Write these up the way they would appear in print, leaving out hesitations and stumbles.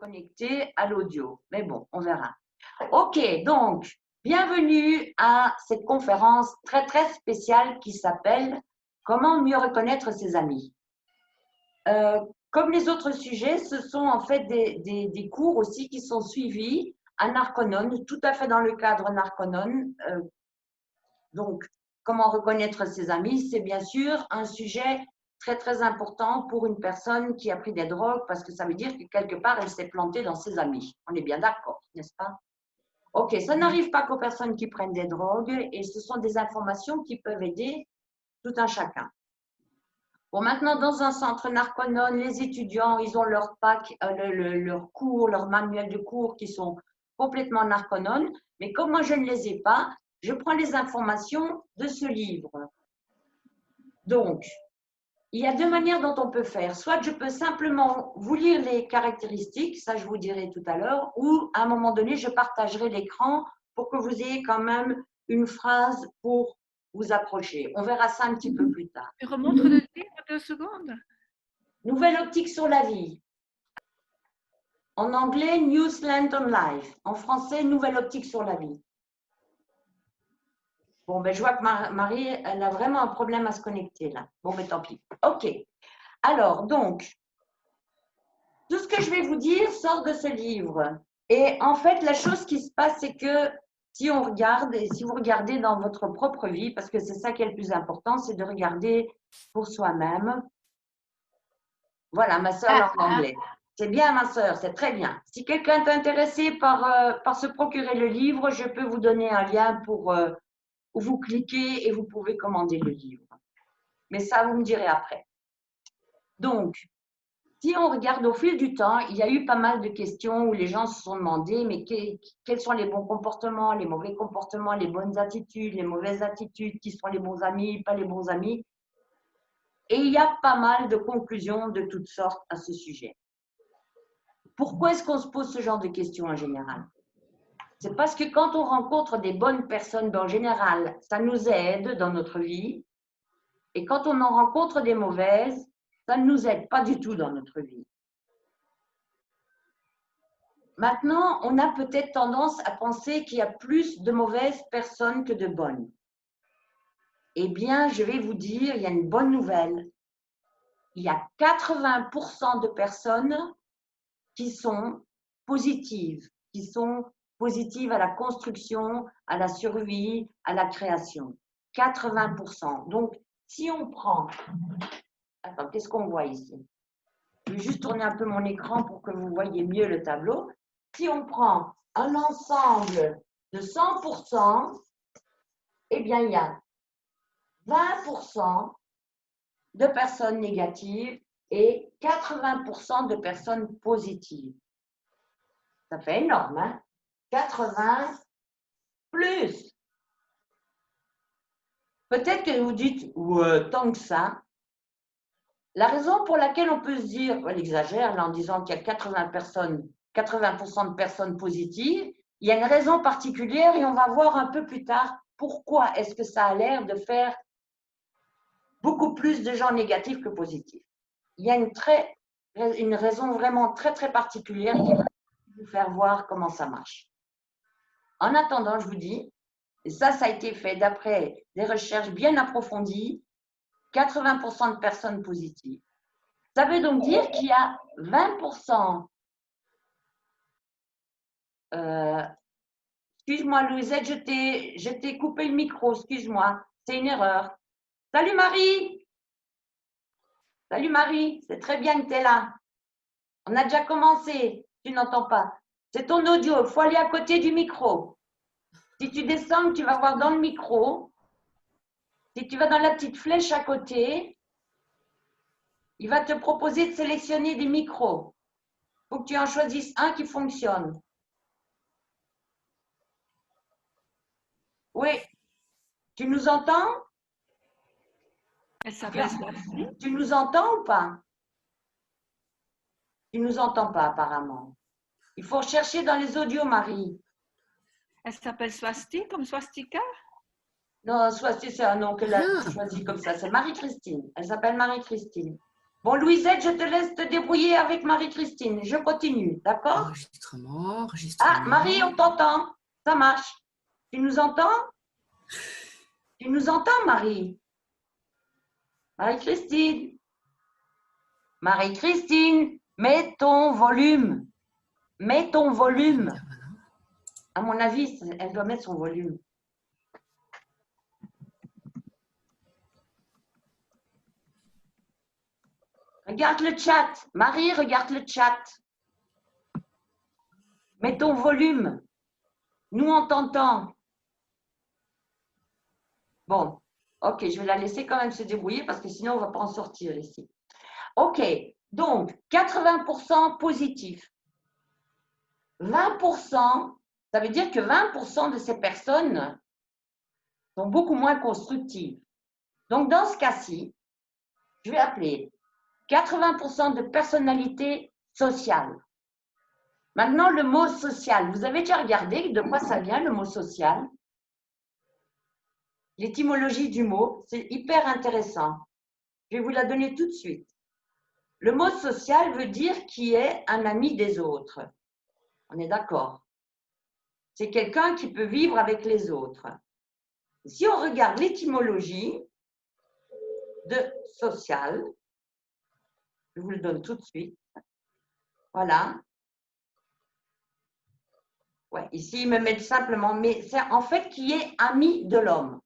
connecter à l'audio. Mais bon, on verra. Ok, donc, bienvenue à cette conférence très, très spéciale qui s'appelle « Comment mieux reconnaître ses amis ». Comme les autres sujets, ce sont en fait des cours aussi qui sont suivis à Narconon, tout à fait dans le cadre Narconon. Donc, comment reconnaître ses amis, c'est bien sûr un sujet très, très important pour une personne qui a pris des drogues parce que ça veut dire que quelque part, elle s'est plantée dans ses amis. On est bien d'accord, n'est-ce pas? Ok, ça n'arrive pas qu'aux personnes qui prennent des drogues et ce sont des informations qui peuvent aider tout un chacun. Bon, maintenant, dans un centre Narconon, les étudiants, ils ont leur pack, leur cours, leur manuel de cours qui sont complètement Narconon. Mais comme moi, je ne les ai pas, je prends les informations de ce livre. Donc, il y a deux manières dont on peut faire. Soit je peux simplement vous lire les caractéristiques, ça je vous dirai tout à l'heure, ou à un moment donné, je partagerai l'écran pour que vous ayez quand même une phrase pour vous approcher. On verra ça un petit peu plus tard. Tu remontres le livre 2 secondes. Nouvelle optique sur la vie. En anglais, Newsland on Life. En français, Nouvelle optique sur la vie. Bon, ben, je vois que Marie, elle a vraiment un problème à se connecter là. Bon, mais tant pis. OK. Alors, donc, tout ce que je vais vous dire sort de ce livre. Et en fait, la chose qui se passe, c'est que si on regarde, et si vous regardez dans votre propre vie, parce que c'est ça qui est le plus important, c'est de regarder pour soi-même. Voilà, ma sœur en anglais. C'est bien, ma sœur, c'est très bien. Si quelqu'un est intéressé par se procurer le livre, je peux vous donner un lien pour où vous cliquez et vous pouvez commander le livre. Mais ça, vous me direz après. Donc, si on regarde au fil du temps, il y a eu pas mal de questions où les gens se sont demandé, mais quels sont les bons comportements, les mauvais comportements, les bonnes attitudes, les mauvaises attitudes, qui sont les bons amis, pas les bons amis. Et il y a pas mal de conclusions de toutes sortes à ce sujet. Pourquoi est-ce qu'on se pose ce genre de questions en général? C'est parce que quand on rencontre des bonnes personnes, en général, ça nous aide dans notre vie. Et quand on en rencontre des mauvaises, ça ne nous aide pas du tout dans notre vie. Maintenant, on a peut-être tendance à penser qu'il y a plus de mauvaises personnes que de bonnes. Eh bien, je vais vous dire, il y a une bonne nouvelle. Il y a 80% de personnes qui sont positives à la construction, à la survie, à la création. 80%. Donc, si on prend… Attends, qu'est-ce qu'on voit ici? Je vais juste tourner un peu mon écran pour que vous voyez mieux le tableau. Si on prend un ensemble de 100%, eh bien, il y a 20% de personnes négatives et 80% de personnes positives. Ça fait énorme, hein? 80 plus. Peut-être que vous dites, ouais, tant que ça. La raison pour laquelle on peut se dire, elle exagère là en disant qu'il y a 80% de personnes positives, il y a une raison particulière et on va voir un peu plus tard pourquoi est-ce que ça a l'air de faire beaucoup plus de gens négatifs que positifs. Il y a une raison vraiment très, très particulière qui va vous faire voir comment ça marche. En attendant, je vous dis, et ça a été fait d'après des recherches bien approfondies, 80% de personnes positives. Ça veut donc dire qu'il y a 20%. Excuse-moi, Louisette, je t'ai coupé le micro, excuse-moi, c'est une erreur. Salut Marie! Salut Marie, c'est très bien que tu es là. On a déjà commencé, tu n'entends pas. C'est ton audio, il faut aller à côté du micro. Si tu descends, tu vas voir dans le micro. Si tu vas dans la petite flèche à côté, il va te proposer de sélectionner des micros. Il faut que tu en choisisses un qui fonctionne. Oui. Tu nous entends? Elle s'appelle Swasti. Tu nous entends ou pas? Tu nous entends pas apparemment. Il faut rechercher dans les audios, Marie. Elle s'appelle Swasti comme swastika? Non, Swasti, c'est un nom qu'elle a choisi comme ça. C'est Marie-Christine. Elle s'appelle Marie-Christine. Bon, Louisette, je te laisse te débrouiller avec Marie-Christine. Je continue, d'accord? Enregistrement, Ah, Marie, enregistrement. on t'entend. Ça marche. Tu nous entends? Tu nous entends, Marie? Marie-Christine? Marie-Christine, mets ton volume. Mets ton volume. À mon avis, elle doit mettre son volume. Regarde le chat. Marie, regarde le chat. Mets ton volume. Nous, on t'entend. Bon, ok, je vais la laisser quand même se débrouiller parce que sinon, on ne va pas en sortir ici. Ok, donc 80% positif. 20%, ça veut dire que 20% de ces personnes sont beaucoup moins constructives. Donc, dans ce cas-ci, je vais appeler 80% de personnalité sociale. Maintenant, le mot social. Vous avez déjà regardé de quoi ça vient, le mot social? L'étymologie du mot, c'est hyper intéressant. Je vais vous la donner tout de suite. Le mot social veut dire qui est un ami des autres. On est d'accord? C'est quelqu'un qui peut vivre avec les autres. Si on regarde l'étymologie de social, je vous le donne tout de suite. Voilà. Ouais, ici, ils me mettent simplement, mais c'est en fait qui est ami de l'homme.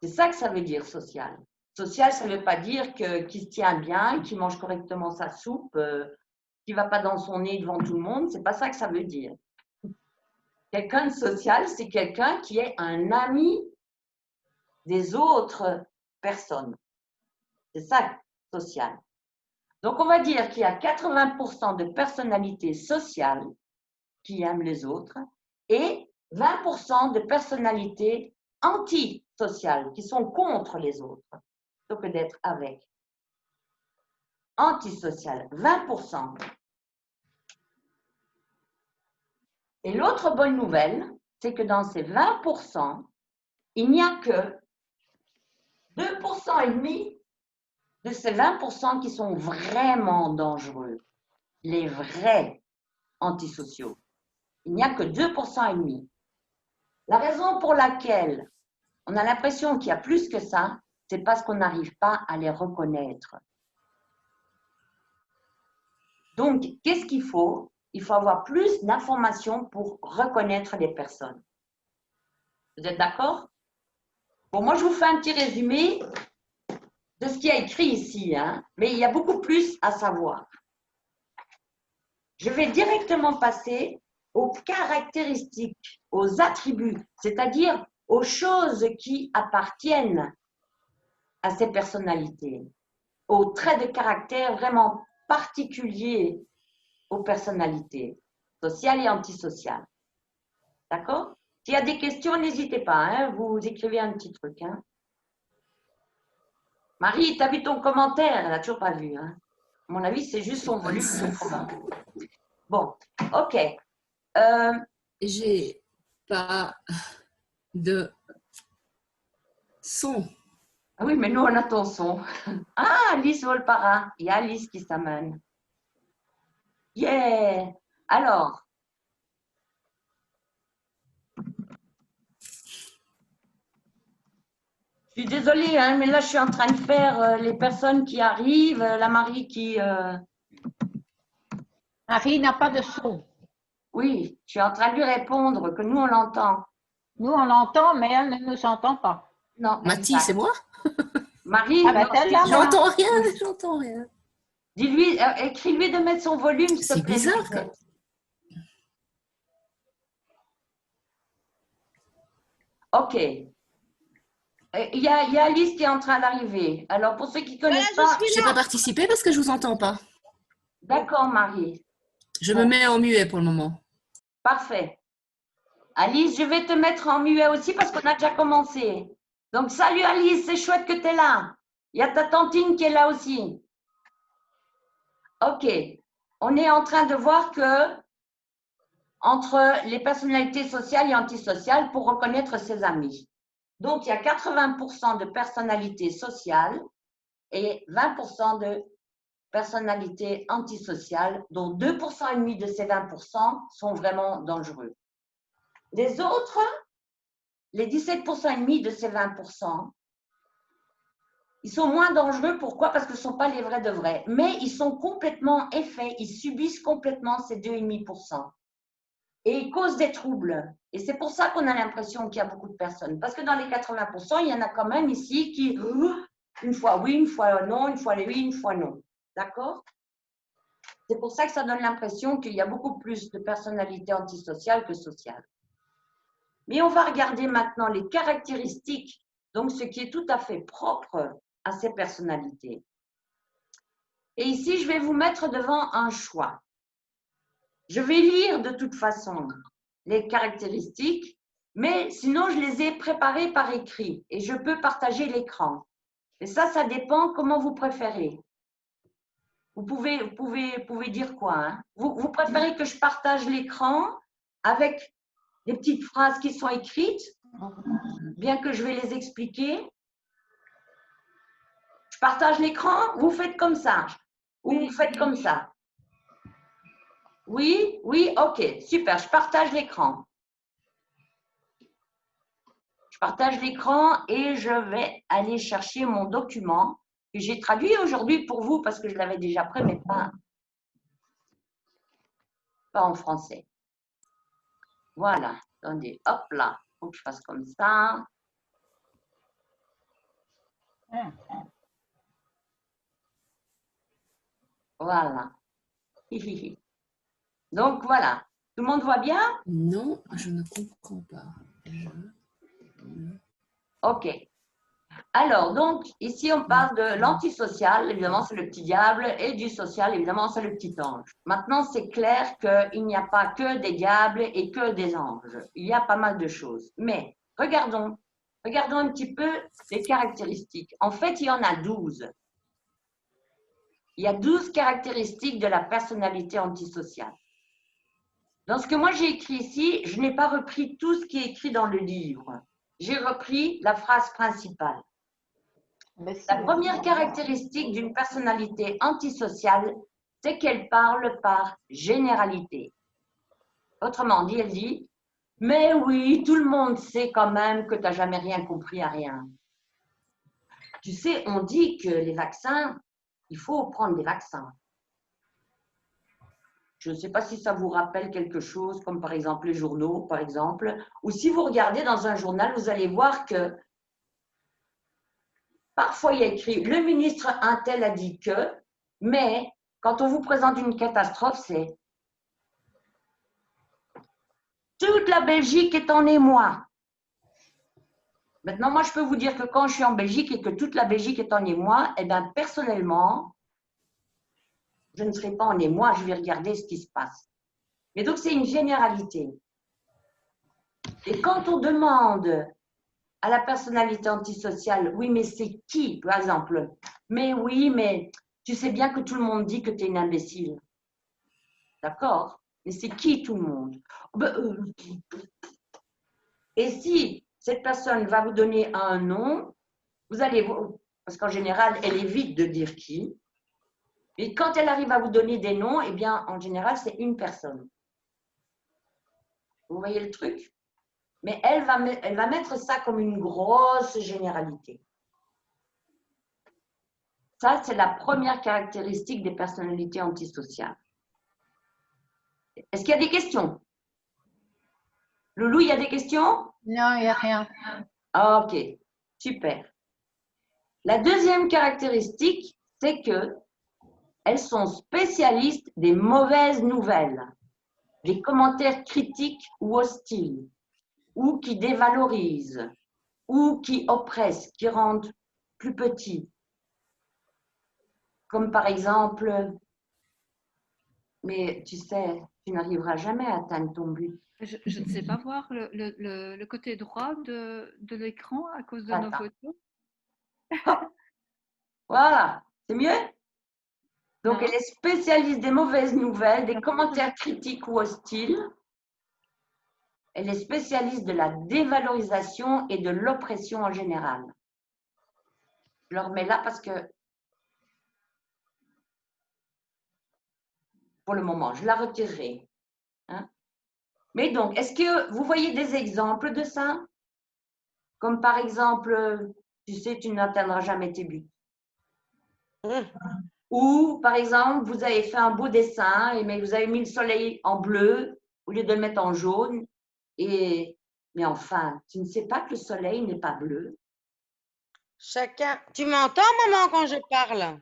C'est ça que ça veut dire social. Social, ça ne veut pas dire qu'il se tient bien, qu'il mange correctement sa soupe, qu'il ne va pas dans son nez devant tout le monde. C'est pas ça que ça veut dire. Quelqu'un de social, c'est quelqu'un qui est un ami des autres personnes. C'est ça, social. Donc, on va dire qu'il y a 80% de personnalités sociales qui aiment les autres et 20% de personnalités antisociales qui sont contre les autres, plutôt que d'être avec. Antisociales, 20%. Et l'autre bonne nouvelle, c'est que dans ces 20%, il n'y a que 2% et demi de ces 20% qui sont vraiment dangereux, les vrais antisociaux. Il n'y a que 2% et demi. La raison pour laquelle on a l'impression qu'il y a plus que ça, c'est parce qu'on n'arrive pas à les reconnaître. Donc, qu'est-ce qu'il faut? Il faut avoir plus d'informations pour reconnaître les personnes. Vous êtes d'accord? Bon, moi, je vous fais un petit résumé de ce qui est écrit ici, hein, mais il y a beaucoup plus à savoir. Je vais directement passer aux caractéristiques, aux attributs, c'est-à-dire aux choses qui appartiennent à ces personnalités, aux traits de caractère vraiment particuliers aux personnalités sociales et antisociales. D'accord? S'il y a des questions, n'hésitez pas, hein, vous écrivez un petit truc. Hein. Marie, tu as vu ton commentaire? Elle n'a toujours pas vu. Hein. À mon avis, c'est juste son volume. Bon, ok. J'ai pas de son. Ah oui, mais nous, on a ton son. Ah, Alice Volpara. Il y a Alice qui s'amène. Yeah! Alors, je suis désolée, hein, mais là, je suis en train de faire les personnes qui arrivent, la Marie qui… Marie n'a pas de son. Oui, je suis en train de lui répondre que nous, on l'entend. Nous, on l'entend, mais elle ne nous entend pas. Non, Mathis, c'est moi? Marie, Ah ben, celle-là, moi. J'entends rien, j'entends rien. dis-lui, écris-lui de mettre son volume, s'il te C'est plaît. bizarre, quoi. Ok. Il y a Alice qui est en train d'arriver. Alors, pour ceux qui ne connaissent pas… Je n'ai pas participé parce que je ne vous entends pas. D'accord, Marie. Je me mets en muet pour le moment. Parfait. Alice, je vais te mettre en muet aussi parce qu'on a déjà commencé. Donc, salut Alice, c'est chouette que tu es là. Il y a ta tantine qui est là aussi. Ok. On est en train de voir que entre les personnalités sociales et antisociales pour reconnaître ses amis. Donc, il y a 80% de personnalités sociales et 20% de personnalités antisociales, dont 2,5% de ces 20% sont vraiment dangereux. Les autres, les 17,5% de ces 20%, ils sont moins dangereux. Pourquoi? Parce que ce ne sont pas les vrais de vrais. Mais ils sont complètement effets, ils subissent complètement ces 2,5%. Et ils causent des troubles. Et c'est pour ça qu'on a l'impression qu'il y a beaucoup de personnes. Parce que dans les 80%, il y en a quand même ici qui, une fois oui, une fois non, une fois oui, une fois non. D'accord? C'est pour ça que ça donne l'impression qu'il y a beaucoup plus de personnalités antisociales que sociales. Mais on va regarder maintenant les caractéristiques, donc ce qui est tout à fait propre à ces personnalités. Et ici, je vais vous mettre devant un choix. Je vais lire de toute façon les caractéristiques, mais sinon, je les ai préparées par écrit et je peux partager l'écran. Et ça dépend comment vous préférez. Vous pouvez dire quoi, hein? Vous préférez que je partage l'écran avec des petites phrases qui sont écrites, bien que je vais les expliquer. Je partage l'écran, vous faites comme ça. Ou vous faites comme ça. Oui, oui, ok, super, je partage l'écran. Je partage l'écran et je vais aller chercher mon document que j'ai traduit aujourd'hui pour vous parce que je l'avais déjà prêt, mais pas en français. Voilà, attendez, hop là, il faut que je fasse comme ça. Voilà. Donc voilà, tout le monde voit bien? Non, je ne comprends pas. Ok. Alors, donc, ici, on parle de l'antisocial, évidemment, c'est le petit diable, et du social, évidemment, c'est le petit ange. Maintenant, c'est clair qu'il n'y a pas que des diables et que des anges. Il y a pas mal de choses. Mais, regardons un petit peu les caractéristiques. En fait, il y en a 12. Il y a 12 caractéristiques de la personnalité antisociale. Dans ce que moi j'ai écrit ici, je n'ai pas repris tout ce qui est écrit dans le livre. J'ai repris la phrase principale. La première caractéristique d'une personnalité antisociale, c'est qu'elle parle par généralité. Autrement dit, elle dit, mais oui, tout le monde sait quand même que tu n'as jamais rien compris à rien. Tu sais, on dit que les vaccins, il faut prendre des vaccins. Je ne sais pas si ça vous rappelle quelque chose, comme par exemple les journaux, par exemple, ou si vous regardez dans un journal, vous allez voir que parfois, il y a écrit « Le ministre Untel a dit que », mais quand on vous présente une catastrophe, c'est « Toute la Belgique est en émoi ». Maintenant, moi, je peux vous dire que quand je suis en Belgique et que toute la Belgique est en émoi, eh bien, personnellement, je ne serai pas en émoi, je vais regarder ce qui se passe. Mais donc, c'est une généralité. Et quand on demande à la personnalité antisociale, oui, mais c'est qui, par exemple? Mais oui, mais tu sais bien que tout le monde dit que tu es une imbécile. D'accord? Mais c'est qui tout le monde? Et si cette personne va vous donner un nom, vous allez, parce qu'en général, elle évite de dire qui. Et quand elle arrive à vous donner des noms, eh bien, en général, c'est une personne. Vous voyez le truc? Mais elle va mettre ça comme une grosse généralité. Ça, c'est la première caractéristique des personnalités antisociales. Est-ce qu'il y a des questions? Loulou, il y a des questions? Non, il n'y a rien. Ok, super. La deuxième caractéristique, c'est qu'elles sont spécialistes des mauvaises nouvelles, des commentaires critiques ou hostiles, ou qui dévalorisent, ou qui oppressent, qui rendent plus petits. Comme par exemple, mais tu sais, tu n'arriveras jamais à atteindre ton but. Je ne sais pas voir le côté droit de l'écran à cause de nos Attends. photos. Voilà, c'est mieux? Donc, Non. elle est spécialiste des mauvaises nouvelles, des commentaires critiques ou hostiles. Elle est spécialiste de la dévalorisation et de l'oppression en général. Je le remets là parce que pour le moment. Je la retirerai. Hein. Mais donc, est-ce que vous voyez des exemples de ça? Comme par exemple, tu sais, tu n'atteindras jamais tes buts. Ou par exemple, vous avez fait un beau dessin, mais vous avez mis le soleil en bleu au lieu de le mettre en jaune. Mais enfin, tu ne sais pas que le soleil n'est pas bleu. Chacun. Tu m'entends, maman, quand je parle?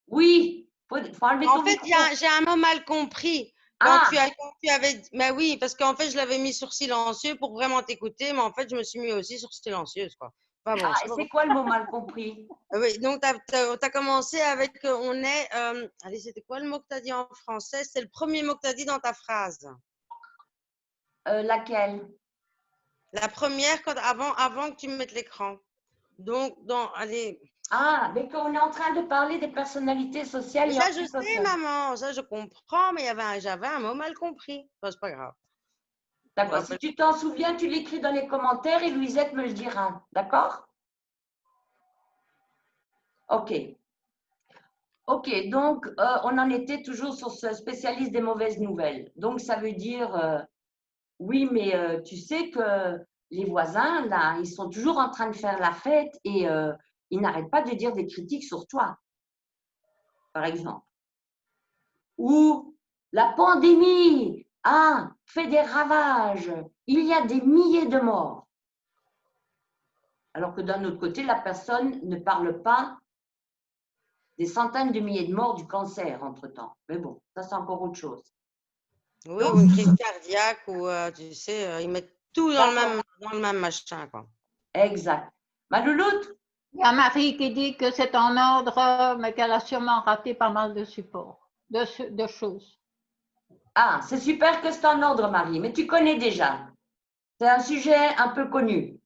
Oui, faut enlever En ton fait, micro. j'ai un mot mal compris. Ah, Quand tu avais. Mais oui, parce qu'en fait, je l'avais mis sur silencieux pour vraiment t'écouter, mais en fait, je me suis mis aussi sur silencieuse, quoi. Enfin bon, je sais et pas c'est quoi le mot mal compris? Oui, donc tu as commencé avec on est. Allez, c'était quoi le mot que tu as dit en français? C'est le premier mot que tu as dit dans ta phrase. Laquelle? La première, avant que tu me mettes l'écran. Donc, allez. Ah, mais qu'on est en train de parler des personnalités sociales Mais et ça, je sais, antisociales. maman, ça, je comprends, mais j'avais un mot mal compris. Enfin, c'est pas grave. D'accord. Si tu t'en souviens, tu l'écris dans les commentaires et Louisette me le dira. D'accord? Ok. Ok, donc on en était toujours sur ce spécialiste des mauvaises nouvelles. Donc ça veut dire, oui, mais tu sais que les voisins, là, ils sont toujours en train de faire la fête et ils n'arrêtent pas de dire des critiques sur toi, par exemple. Ou la pandémie a fait des ravages, il y a des milliers de morts. Alors que d'un autre côté, la personne ne parle pas des centaines de milliers de morts du cancer entre-temps. Mais bon, ça c'est encore autre chose. Oui, Donc, ou une crise cardiaque, ou tu sais, ils mettent tout dans le même machin, quoi. exact. Ma louloute, Il y a Marie qui dit que c'est en ordre, mais qu'elle a sûrement raté pas mal de supports, de choses. ah, c'est super que c'est en ordre, Marie, mais tu connais déjà. C'est un sujet un peu connu.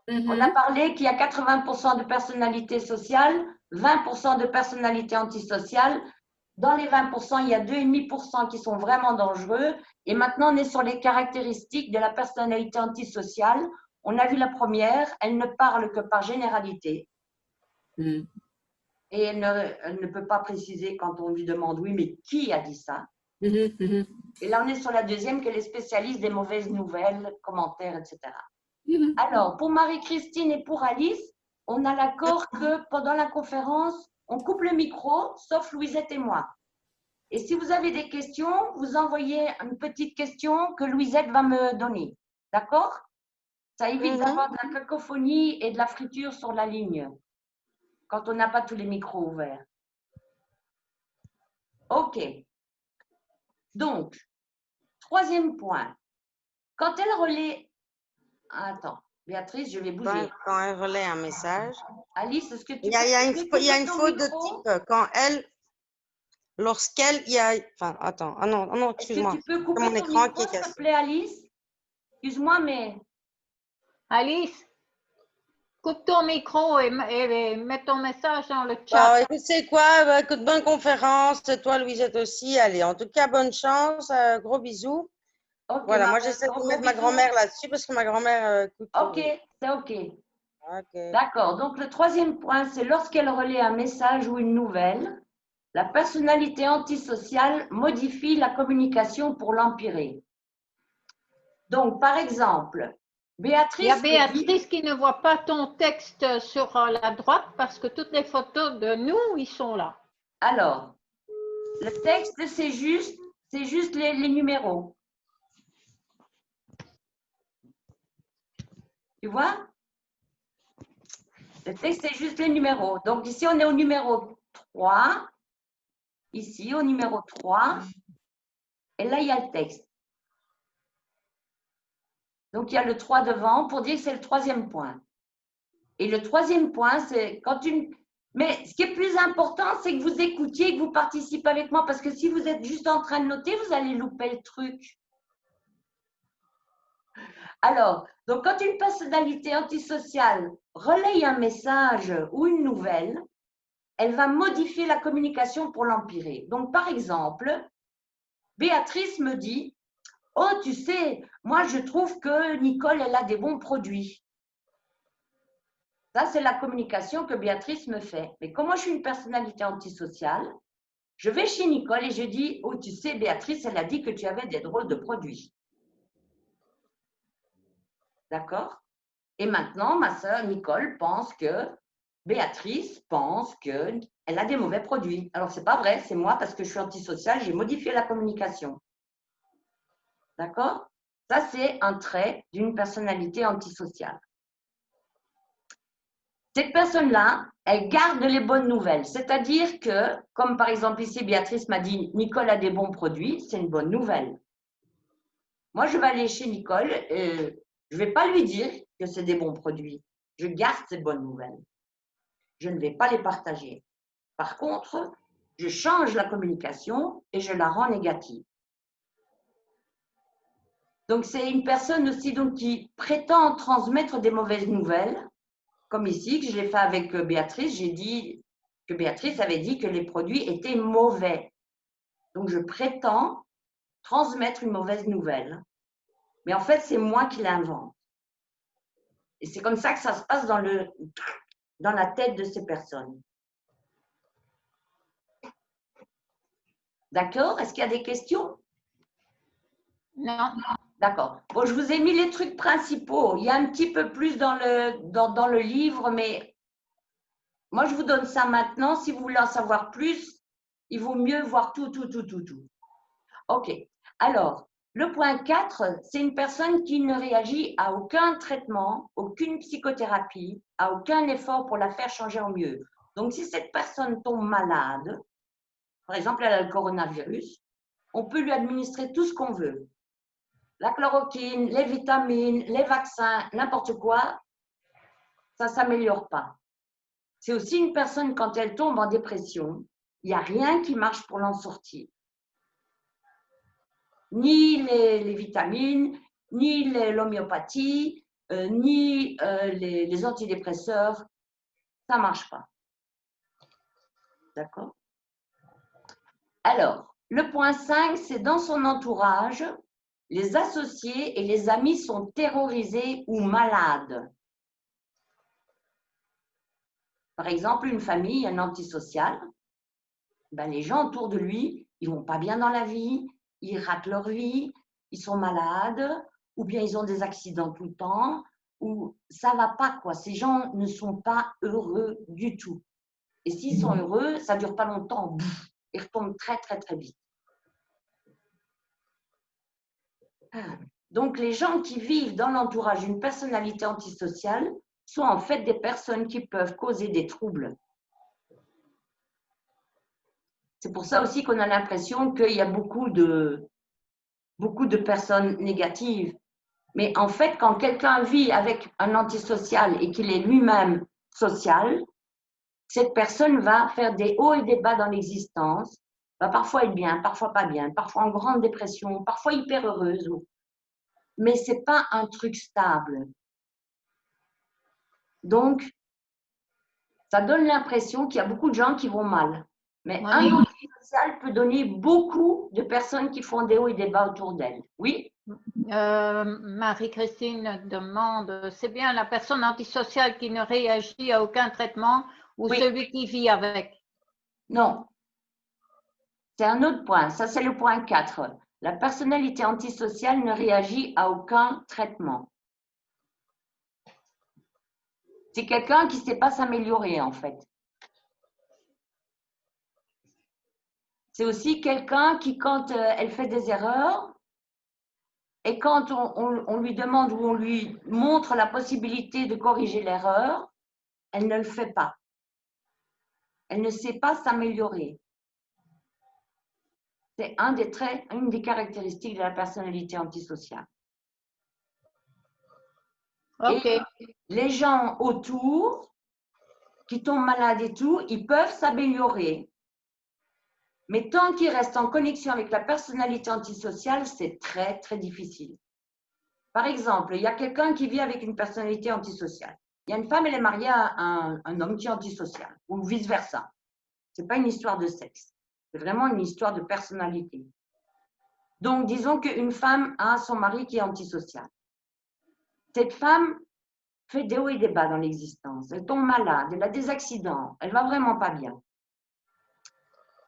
On a parlé qu'il y a 80% de personnalités sociales, 20% de personnalités antisociales. Dans les 20%, il y a 2,5% qui sont vraiment dangereux. Et maintenant, on est sur les caractéristiques de la personnalité antisociale. On a vu la première, elle ne parle que par généralité. Et elle ne peut pas préciser quand on lui demande, oui, mais qui a dit ça? Et là, on est sur la deuxième, que les spécialistes des mauvaises nouvelles, commentaires, etc. Alors, pour Marie-Christine et pour Alice, on a l'accord que pendant la conférence, on coupe le micro, sauf Louisette et moi. Et si vous avez des questions, vous envoyez une petite question que Louisette va me donner. D'accord? Ça évite d'avoir de la cacophonie et de la friture sur la ligne quand on n'a pas tous les micros ouverts. OK. Donc, troisième point. Quand elle relaie… Attends, Béatrice, je vais bouger. Quand elle relaie un message. Alice, est-ce que tu Il y a une ton faute de micro? type lorsqu'elle, il y a, enfin, attends, non, Est-ce que excuse-moi. tu peux C'est couper mon ton écran micro, qui est s'il te cassé. plaît, Alice? Excuse-moi, mais… Alice, coupe ton micro et mets ton message dans le Bon, chat. écoute, c'est quoi? Bah, écoute, bonne conférence. Toi, Louisette aussi. Allez, en tout cas, bonne chance. Gros bisous. Ok, Voilà, moi, Marvel, j'essaie de gros mettre ma bisous. grand-mère là-dessus parce que ma grand-mère écoute. Ok, c'est ok. Ok. D'accord. Donc, le troisième point, c'est lorsqu'elle relaie un message ou une nouvelle, la personnalité antisociale modifie la communication pour l'empirer. Donc, par exemple, Il y a Béatrice me dit… Béatrice qui ne voit pas ton texte sur la droite parce que toutes les photos de nous, ils sont là. Alors, le texte, c'est juste les numéros. Tu vois? Le texte, c'est juste les numéros. Donc, ici, on est au numéro 3. Ici, au numéro 3. Et là, il y a le texte. Donc, il y a le 3 devant pour dire que c'est le troisième point. Et le troisième point, c'est quand une… Mais ce qui est plus important, c'est que vous écoutiez et que vous participez avec moi. Parce que si vous êtes juste en train de noter, vous allez louper le truc. Alors, donc quand une personnalité antisociale relaye un message ou une nouvelle, elle va modifier la communication pour l'empirer. Donc, par exemple, Béatrice me dit, « Oh, tu sais, moi, je trouve que Nicole, elle a des bons produits. » Ça, c'est la communication que Béatrice me fait. Mais comme moi, je suis une personnalité antisociale, Je vais chez Nicole et je dis, oh, tu sais, Béatrice, elle a dit que tu avais des drôles de produits. D'accord? Et maintenant, ma sœur Nicole pense que Béatrice pense qu'elle a des mauvais produits. Alors, ce n'est pas vrai, c'est moi parce que je suis antisociale, j'ai modifié la communication. D'accord? Ça, c'est un trait d'une personnalité antisociale. Cette personne-là, elle garde les bonnes nouvelles. C'est-à-dire que, comme par exemple ici, Béatrice m'a dit, Nicole a des bons produits, c'est une bonne nouvelle. Moi, je vais aller chez Nicole et je ne vais pas lui dire que c'est des bons produits. Je garde ces bonnes nouvelles. Je ne vais pas les partager. Par contre, je change la communication et je la rends négative. Donc, c'est une personne aussi donc, qui prétend transmettre des mauvaises nouvelles, comme ici, que je l'ai fait avec Béatrice. J'ai dit que Béatrice avait dit que les produits étaient mauvais. Donc, je prétends transmettre une mauvaise nouvelle. Mais en fait, c'est moi qui l'invente. Et c'est comme ça que ça se passe dans la tête de ces personnes. D'accord? Est-ce qu'il y a des questions? Non. D'accord. Bon, je vous ai mis les trucs principaux. Il y a un petit peu plus dans le livre, mais moi, je vous donne ça maintenant. Si vous voulez en savoir plus, il vaut mieux voir tout. OK. Alors, le point 4, c'est une personne qui ne réagit à aucun traitement, aucune psychothérapie, à aucun effort pour la faire changer au mieux. Donc, si cette personne tombe malade, par exemple, elle a le coronavirus, on peut lui administrer tout ce qu'on veut. La chloroquine, les vitamines, les vaccins, n'importe quoi, ça ne s'améliore pas. C'est aussi une personne, quand elle tombe en dépression, il n'y a rien qui marche pour l'en sortir. Ni les vitamines, ni l'homéopathie, ni les antidépresseurs, ça ne marche pas. D'accord? Alors, le point 5, c'est dans son entourage, les associés et les amis sont terrorisés ou malades. Par exemple, une famille, un antisocial, ben les gens autour de lui, ils ne vont pas bien dans la vie, ils ratent leur vie, ils sont malades, ou bien ils ont des accidents tout le temps, ou ça ne va pas, quoi. Ces gens ne sont pas heureux du tout. Et s'ils sont heureux, ça ne dure pas longtemps, ils retombent très vite. Donc, les gens qui vivent dans l'entourage d'une personnalité antisociale sont en fait des personnes qui peuvent causer des troubles. C'est pour ça aussi qu'on a l'impression qu'il y a beaucoup de personnes négatives. Mais en fait, quand quelqu'un vit avec un antisocial et qu'il est lui-même social, cette personne va faire des hauts et des bas dans l'existence, va parfois être bien, parfois pas bien, parfois en grande dépression, parfois hyper heureuse. Mais ce n'est pas un truc stable. Donc, ça donne l'impression qu'il y a beaucoup de gens qui vont mal. Mais un antisocial peut donner beaucoup de personnes qui font des hauts et des bas autour d'elle. Oui? Marie-Christine demande, c'est bien la personne antisociale qui ne réagit à aucun traitement ou Oui. celui qui vit avec? Non. C'est un autre point. Ça, c'est le point 4. La personnalité antisociale ne réagit à aucun traitement. C'est quelqu'un qui ne sait pas s'améliorer, en fait. C'est aussi quelqu'un qui, quand elle fait des erreurs, et quand on lui demande ou on lui montre la possibilité de corriger l'erreur, elle ne le fait pas. Elle ne sait pas s'améliorer. C'est une des caractéristiques de la personnalité antisociale. Ok. Et les gens autour qui tombent malades et tout, ils peuvent s'améliorer. Mais tant qu'ils restent en connexion avec la personnalité antisociale, c'est très difficile. Par exemple, il y a quelqu'un qui vit avec une personnalité antisociale. Il y a une femme, elle est mariée à un homme qui est antisocial, ou vice-versa. Ce n'est pas une histoire de sexe. C'est vraiment une histoire de personnalité. Donc, disons qu'une femme a son mari qui est antisocial. Cette femme fait des hauts et des bas dans l'existence. Elle tombe malade, elle a des accidents, elle va vraiment pas bien.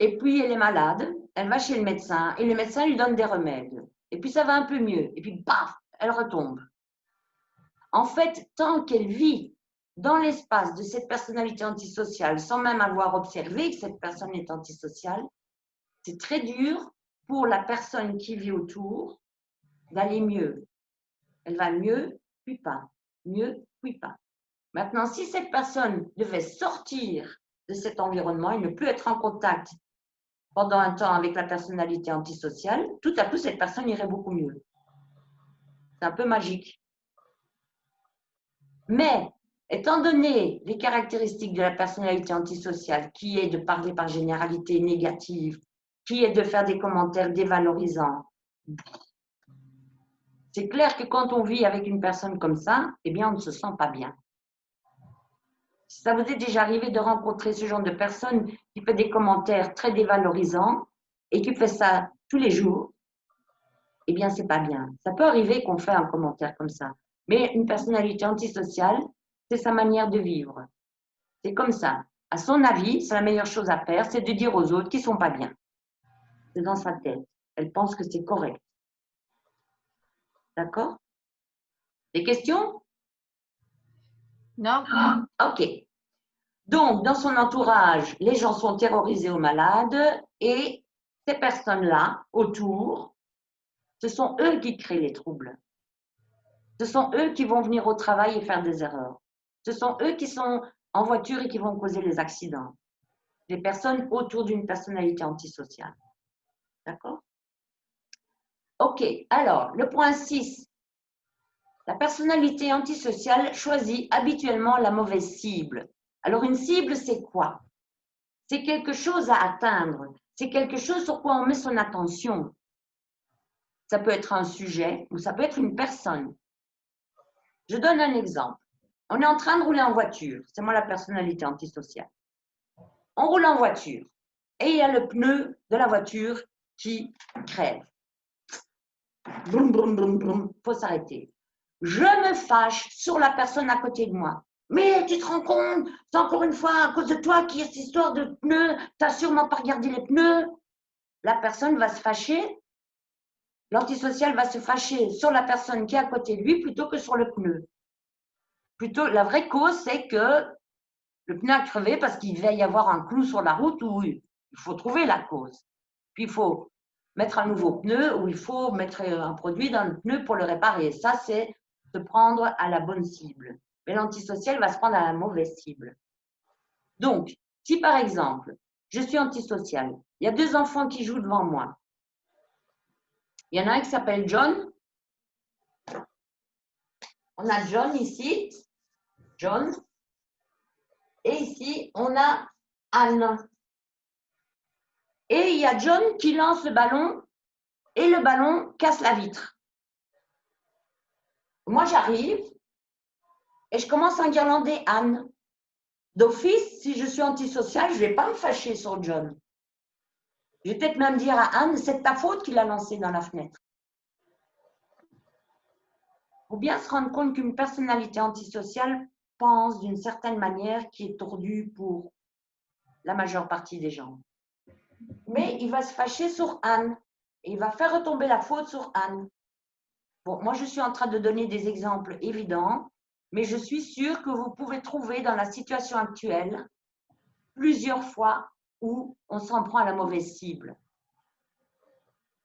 et puis elle est malade, elle va chez le médecin et le médecin lui donne des remèdes. Et puis ça va un peu mieux. Et puis paf, elle retombe. En fait, tant qu'elle vit dans l'espace de cette personnalité antisociale, sans même avoir observé que cette personne est antisociale, c'est très dur pour la personne qui vit autour d'aller mieux. Elle va mieux, puis pas. Mieux, puis pas. Maintenant, si cette personne devait sortir de cet environnement et ne plus être en contact pendant un temps avec la personnalité antisociale, tout à coup, cette personne irait beaucoup mieux. C'est un peu magique. Mais, étant donné les caractéristiques de la personnalité antisociale, qui est de parler par généralité négative, qui est de faire des commentaires dévalorisants, c'est clair que quand on vit avec une personne comme ça, eh bien, on ne se sent pas bien. Si ça vous est déjà arrivé de rencontrer ce genre de personne qui fait des commentaires très dévalorisants et qui fait ça tous les jours, eh bien, c'est pas bien. Ça peut arriver qu'on fait un commentaire comme ça. Mais une personnalité antisociale, c'est sa manière de vivre. C'est comme ça. À son avis, c'est la meilleure chose à faire, c'est de dire aux autres qu'ils sont pas bien. C'est dans sa tête. Elle pense que c'est correct. D'accord? Des questions? Non, Ok. Donc, dans son entourage, les gens sont terrorisés ou malades et ces personnes-là, autour, ce sont eux qui créent les troubles. Ce sont eux qui vont venir au travail et faire des erreurs. Ce sont eux qui sont en voiture et qui vont causer les accidents. Les personnes autour d'une personnalité antisociale. D'accord? Ok, alors, le point 6. La personnalité antisociale choisit habituellement la mauvaise cible. Alors, une cible, c'est quoi? C'est quelque chose à atteindre. C'est quelque chose sur quoi on met son attention. Ça peut être un sujet ou ça peut être une personne. Je donne un exemple. On est en train de rouler en voiture. C'est moi la personnalité antisociale. On roule en voiture et il y a le pneu de la voiture qui crève. Broum, broum, broum, broum. Faut s'arrêter. Je me fâche sur la personne à côté de moi. Mais tu te rends compte, c'est encore une fois à cause de toi qu'il y a cette histoire de pneus. Tu n'as sûrement pas regardé les pneus. La personne va se fâcher. L'antisocial va se fâcher sur la personne qui est à côté de lui plutôt que sur le pneu. Plutôt, la vraie cause, c'est que le pneu a crevé parce qu'il devait y avoir un clou sur la route où il faut trouver la cause. Puis il faut mettre un nouveau pneu ou il faut mettre un produit dans le pneu pour le réparer. Ça, c'est se prendre à la bonne cible. Mais l'antisocial va se prendre à la mauvaise cible. Donc, si par exemple, je suis antisocial, il y a 2 enfants qui jouent devant moi. Il y en a un qui s'appelle John. On a John ici. John. Et ici, on a Anne. Et il y a John qui lance le ballon et le ballon casse la vitre. Moi, j'arrive et je commence à guirlander Anne. D'office, si je suis antisociale, je ne vais pas me fâcher sur John. Je vais peut-être même dire à Anne, c'est de ta faute qu'il a lancé dans la fenêtre. Il faut bien se rendre compte qu'une personnalité antisociale pense d'une certaine manière qui est tordue pour la majeure partie des gens. Mais il va se fâcher sur Anne et il va faire retomber la faute sur Anne. Bon, moi, je suis en train de donner des exemples évidents, mais je suis sûre que vous pouvez trouver dans la situation actuelle plusieurs fois où on s'en prend à la mauvaise cible.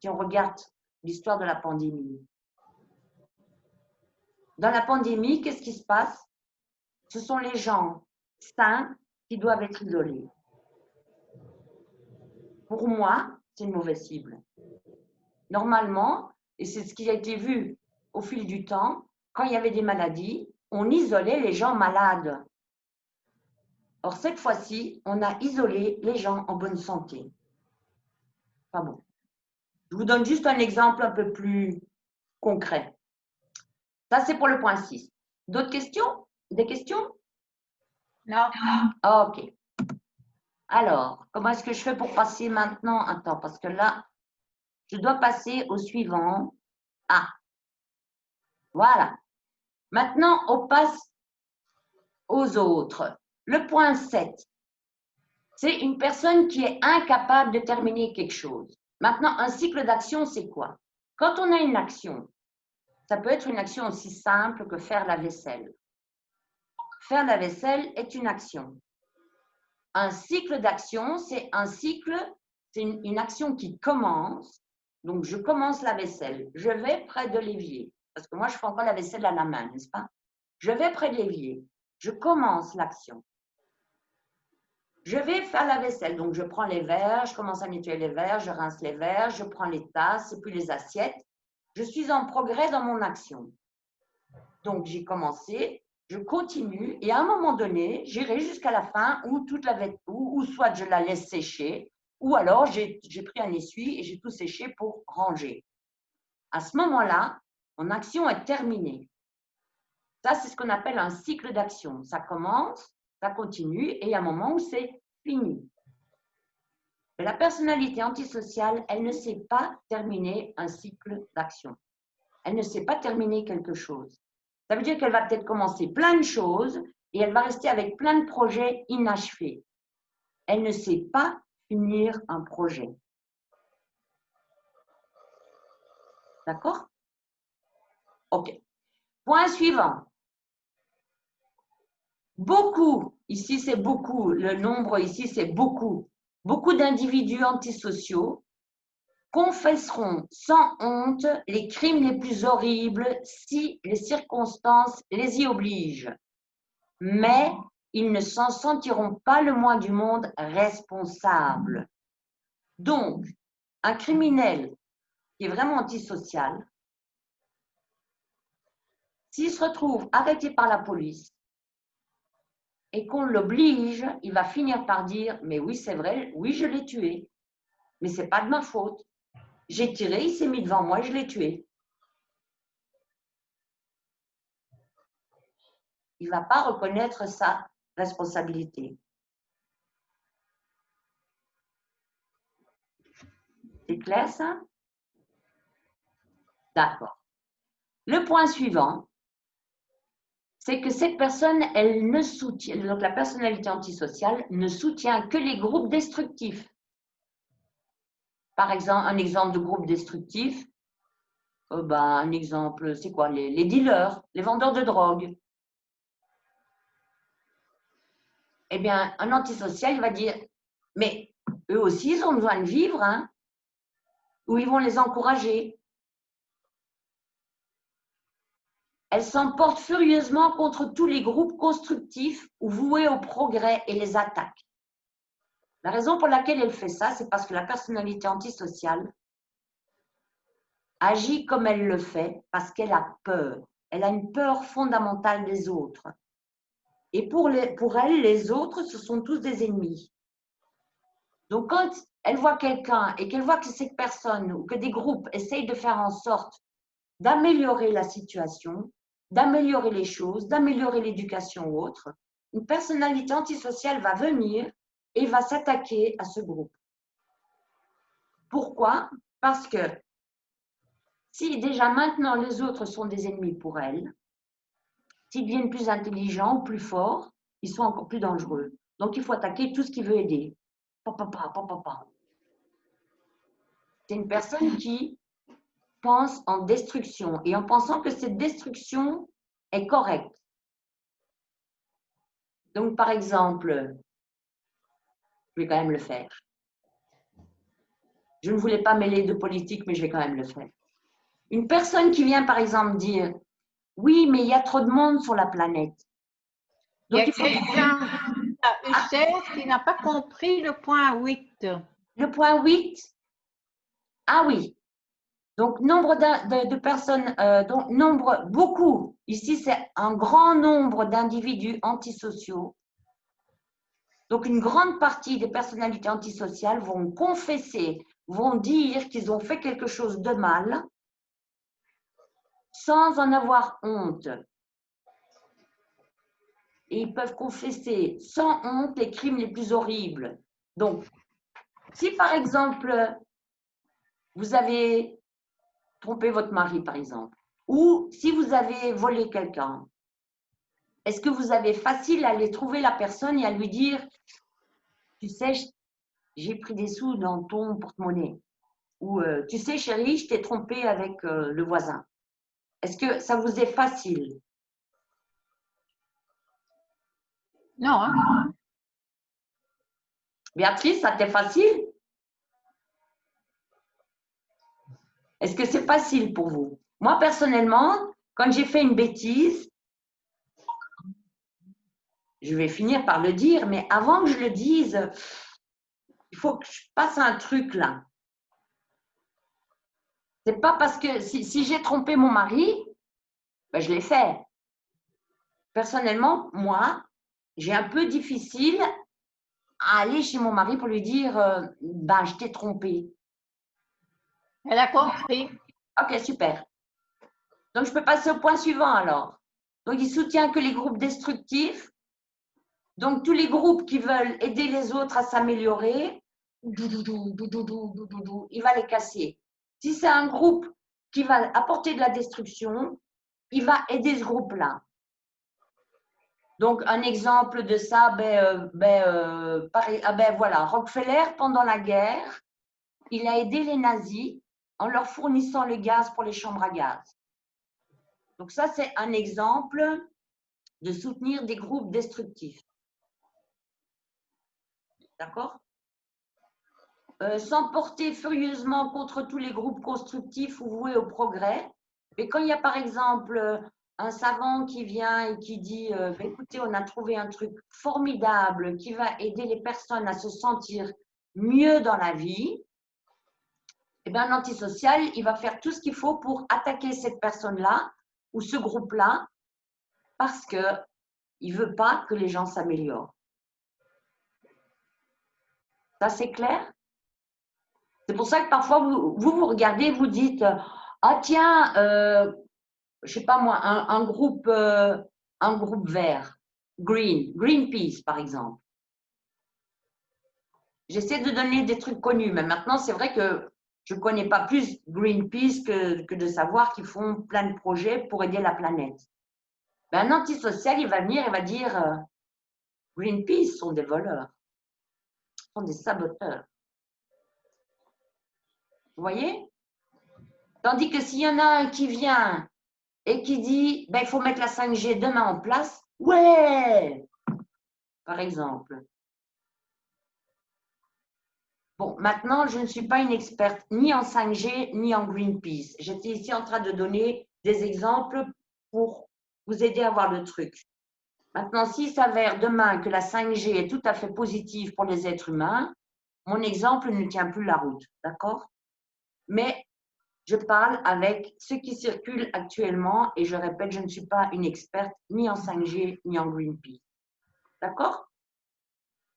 Si on regarde l'histoire de la pandémie. Dans la pandémie, qu'est-ce qui se passe? Ce sont les gens sains qui doivent être isolés. Pour moi, c'est une mauvaise cible. Normalement, et c'est ce qui a été vu au fil du temps, quand il y avait des maladies, on isolait les gens malades. Or, cette fois-ci, on a isolé les gens en bonne santé. Pas bon. Je vous donne juste un exemple un peu plus concret. Ça, c'est pour le point 6. D'autres questions? Des questions? non. Ok. Alors, comment est-ce que je fais pour passer maintenant? Attends, parce que là, je dois passer au suivant. Ah, voilà. Maintenant, on passe aux autres. Le point 7. C'est une personne qui est incapable de terminer quelque chose. Maintenant, un cycle d'action, c'est quoi? Quand on a une action, ça peut être une action aussi simple que faire la vaisselle. Faire la vaisselle est une action. Un cycle d'action, c'est un cycle, c'est une action qui commence. Donc, je commence la vaisselle. Je vais près de l'évier. Parce que moi, je fais encore la vaisselle à la main, n'est-ce pas? Je vais près de l'évier. Je commence l'action. Je vais faire la vaisselle. Donc, je prends les verres, je commence à nettoyer les verres, je rince les verres, je prends les tasses et puis les assiettes. Je suis en progrès dans mon action. Donc, j'ai commencé, je continue et à un moment donné, j'irai jusqu'à la fin où toute la ou soit je la laisse sécher ou alors j'ai pris un essuie et j'ai tout séché pour ranger. À ce moment-là, mon action est terminée. Ça, c'est ce qu'on appelle un cycle d'action. Ça commence, ça continue et il y a un moment où c'est fini. Mais la personnalité antisociale, elle ne sait pas terminer un cycle d'action. Elle ne sait pas terminer quelque chose. Ça veut dire qu'elle va peut-être commencer plein de choses et elle va rester avec plein de projets inachevés. Elle ne sait pas finir un projet. D'accord? OK. Point suivant. Beaucoup, ici c'est beaucoup, le nombre ici c'est beaucoup. Beaucoup d'individus antisociaux confesseront sans honte les crimes les plus horribles si les circonstances les y obligent. Mais ils ne s'en sentiront pas le moins du monde responsables. Donc, un criminel qui est vraiment antisocial, s'il se retrouve arrêté par la police et qu'on l'oblige, il va finir par dire « Mais oui, c'est vrai, oui, je l'ai tué, mais ce n'est pas de ma faute. J'ai tiré, il s'est mis devant moi, je l'ai tué. » Il ne va pas reconnaître sa responsabilité. C'est clair ça? D'accord. Le point suivant, c'est que cette personne, elle ne soutient, donc la personnalité antisociale ne soutient que les groupes destructifs. Par exemple, un exemple de groupe destructif, un exemple, c'est quoi? Les dealers, les vendeurs de drogue. Eh bien, un antisocial, il va dire, mais eux aussi, ils ont besoin de vivre, hein, ou ils vont les encourager. Elle s'emporte furieusement contre tous les groupes constructifs ou voués au progrès et les attaque. La raison pour laquelle elle fait ça, c'est parce que la personnalité antisociale agit comme elle le fait parce qu'elle a peur. Elle a une peur fondamentale des autres. Et pour elle, les autres, ce sont tous des ennemis. Donc, quand elle voit quelqu'un et qu'elle voit que cette personne ou que des groupes essayent de faire en sorte d'améliorer la situation, d'améliorer les choses, d'améliorer l'éducation ou autre, une personnalité antisociale va venir et va s'attaquer à ce groupe. Pourquoi? Parce que si déjà maintenant les autres sont des ennemis pour elle, s'ils deviennent plus intelligents ou plus forts, ils sont encore plus dangereux. Donc il faut attaquer tout ce qui veut aider. C'est une personne qui pense en destruction et en pensant que cette destruction est correcte. Donc, par exemple, je vais quand même le faire. Je ne voulais pas mêler de politique, mais je vais quand même le faire. Une personne qui vient, par exemple, dire « Oui, mais il y a trop de monde sur la planète. » Donc, il y a quelqu'un à UCS qui n'a pas compris le point 8. Le point 8, ah oui. Donc, nombre de personnes, donc nombre, beaucoup, ici c'est un grand nombre d'individus antisociaux. Donc, une grande partie des personnalités antisociales vont confesser, vont dire qu'ils ont fait quelque chose de mal sans en avoir honte. Et ils peuvent confesser sans honte les crimes les plus horribles. Donc, si par exemple, vous avez trompé votre mari, par exemple, ou si vous avez volé quelqu'un, est-ce que vous avez facile à aller trouver la personne et à lui dire tu sais, j'ai pris des sous dans ton porte-monnaie. Ou, tu sais, chérie, je t'ai trompé avec le voisin. Est-ce que ça vous est facile? Non, hein? Béatrice, ça t'est facile? Est-ce que c'est facile pour vous? Moi, personnellement, quand j'ai fait une bêtise, je vais finir par le dire, mais avant que je le dise, il faut que je passe un truc là. C'est pas parce que si j'ai trompé mon mari, ben, je l'ai fait. Personnellement, moi, j'ai un peu difficile à aller chez mon mari pour lui dire ben, je t'ai trompé. Elle a compris. Ok, super. Donc, je peux passer au point suivant alors. Donc, il soutient que les groupes destructifs, donc tous les groupes qui veulent aider les autres à s'améliorer, il va les casser. Si c'est un groupe qui va apporter de la destruction, il va aider ce groupe-là. Donc, un exemple de ça, voilà, Rockefeller, pendant la guerre, il a aidé les nazis en leur fournissant le gaz pour les chambres à gaz. Donc, ça, c'est un exemple de soutenir des groupes destructifs. D'accord? S'emporter furieusement contre tous les groupes constructifs ou voués au progrès. Mais quand il y a par exemple un savant qui vient et qui dit écoutez, on a trouvé un truc formidable qui va aider les personnes à se sentir mieux dans la vie, eh bien, un antisocial, il va faire tout ce qu'il faut pour attaquer cette personne-là ou ce groupe-là parce qu'il ne veut pas que les gens s'améliorent. Ça, c'est clair? C'est pour ça que parfois, vous regardez, vous dites ah tiens, je sais pas moi, un groupe vert, Greenpeace par exemple. J'essaie de donner des trucs connus, mais maintenant c'est vrai que je ne connais pas plus Greenpeace que de savoir qu'ils font plein de projets pour aider la planète. Ben, un antisocial, il va venir et va dire Greenpeace sont des voleurs, sont des saboteurs. Vous voyez? Tandis que s'il y en a un qui vient et qui dit ben, il faut mettre la 5G demain en place, ouais, par exemple. Bon, maintenant, je ne suis pas une experte ni en 5G ni en Greenpeace. J'étais ici en train de donner des exemples pour vous aider à voir le truc. Maintenant, s'il s'avère demain que la 5G est tout à fait positive pour les êtres humains, mon exemple ne tient plus la route, d'accord? Mais je parle avec ce qui circule actuellement et je répète, je ne suis pas une experte ni en 5G ni en Greenpeace. D'accord?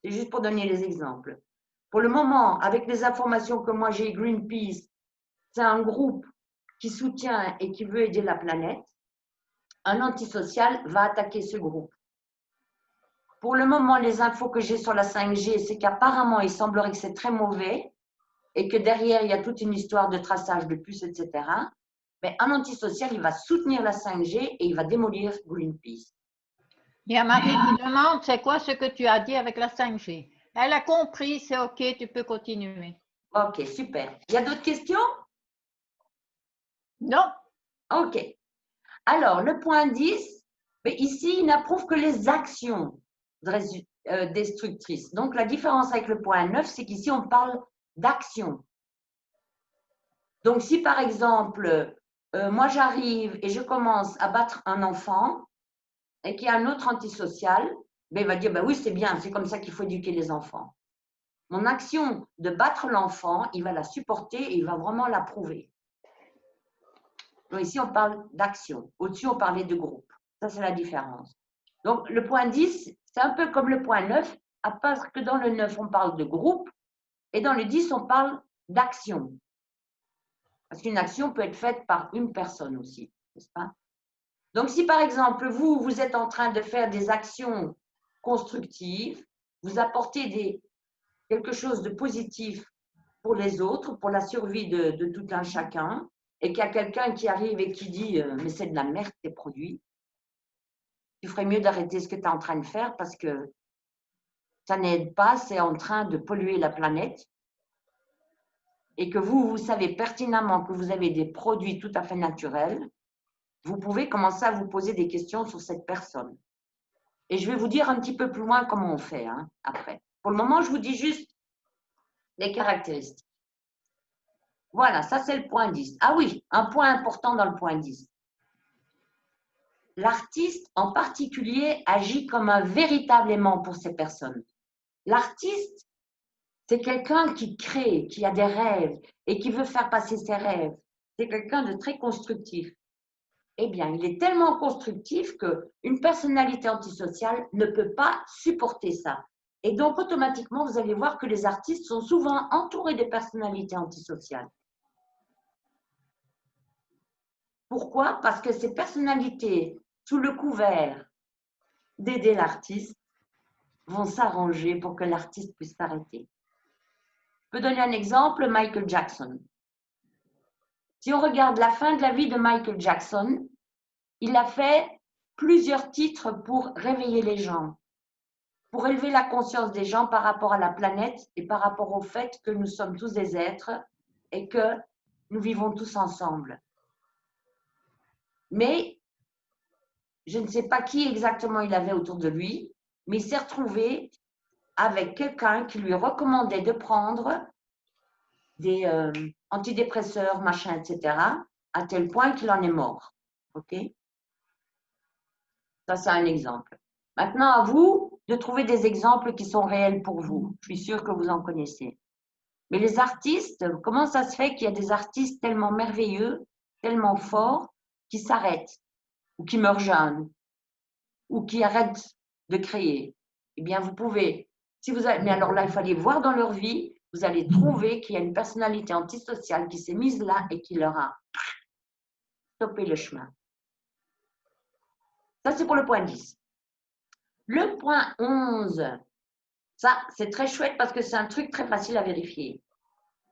C'est juste pour donner les exemples. Pour le moment, avec les informations que moi j'ai, Greenpeace, c'est un groupe qui soutient et qui veut aider la planète. Un antisocial va attaquer ce groupe. Pour le moment, les infos que j'ai sur la 5G, c'est qu'apparemment, il semblerait que c'est très mauvais et que derrière, il y a toute une histoire de traçage de puces, etc. Mais un antisocial, il va soutenir la 5G et il va démolir Greenpeace. Il y a Marie qui demande, c'est quoi ce que tu as dit avec la 5G? Elle a compris, c'est OK, tu peux continuer. Ok, super. Il y a d'autres questions? Non. Ok. Alors, le point 10, mais ici, il n'approuve que les actions destructrices. Donc, la différence avec le point 9, c'est qu'ici, on parle d'action. Donc, si par exemple, moi j'arrive et je commence à battre un enfant et qu'il y a un autre antisocial, ben, il va dire, ben oui, c'est bien, c'est comme ça qu'il faut éduquer les enfants. Mon action de battre l'enfant, il va la supporter et il va vraiment l'approuver. Donc, ici, on parle d'action. Au-dessus, on parlait de groupe. Ça, c'est la différence. Donc, le point 10, c'est un peu comme le point 9, à part que dans le 9, on parle de groupe et dans le 10, on parle d'action. Parce qu'une action peut être faite par une personne aussi, n'est-ce pas? Donc, si par exemple, vous êtes en train de faire des actions constructives, vous apportez quelque chose de positif pour les autres, pour la survie de tout un chacun, et qu'il y a quelqu'un qui arrive et qui dit « mais c'est de la merde tes produits », tu ferais mieux d'arrêter ce que tu es en train de faire parce que ça n'aide pas, c'est en train de polluer la planète, et que vous savez pertinemment que vous avez des produits tout à fait naturels, vous pouvez commencer à vous poser des questions sur cette personne. Et je vais vous dire un petit peu plus loin comment on fait après. Pour le moment, je vous dis juste les caractéristiques. Voilà, ça c'est le point 10. Ah oui, un point important dans le point 10. L'artiste en particulier agit comme un véritable aimant pour ces personnes. L'artiste, c'est quelqu'un qui crée, qui a des rêves et qui veut faire passer ses rêves. C'est quelqu'un de très constructif. Eh bien, il est tellement constructif qu'une personnalité antisociale ne peut pas supporter ça. Et donc, automatiquement, vous allez voir que les artistes sont souvent entourés de personnalités antisociales. Pourquoi? Parce que ces personnalités, sous le couvert d'aider l'artiste, vont s'arranger pour que l'artiste puisse s'arrêter. Je peux donner un exemple, Michael Jackson. Si on regarde la fin de la vie de Michael Jackson, il a fait plusieurs titres pour réveiller les gens, pour élever la conscience des gens par rapport à la planète et par rapport au fait que nous sommes tous des êtres et que nous vivons tous ensemble. Mais je ne sais pas qui exactement il avait autour de lui, mais il s'est retrouvé avec quelqu'un qui lui recommandait de prendre des antidépresseurs, machin, etc., à tel point qu'il en est mort. OK? Ça, c'est un exemple. Maintenant, à vous de trouver des exemples qui sont réels pour vous. Je suis sûre que vous en connaissez. Mais les artistes, comment ça se fait qu'il y a des artistes tellement merveilleux, tellement forts, qui s'arrêtent, ou qui meurent jeunes, ou qui arrêtent de créer? Eh bien, vous pouvez, si vous avez, mais alors là, il fallait voir dans leur vie, vous allez trouver qu'il y a une personnalité antisociale qui s'est mise là et qui leur a stoppé le chemin. Ça, c'est pour le point 10. Le point 11, ça, c'est très chouette parce que c'est un truc très facile à vérifier.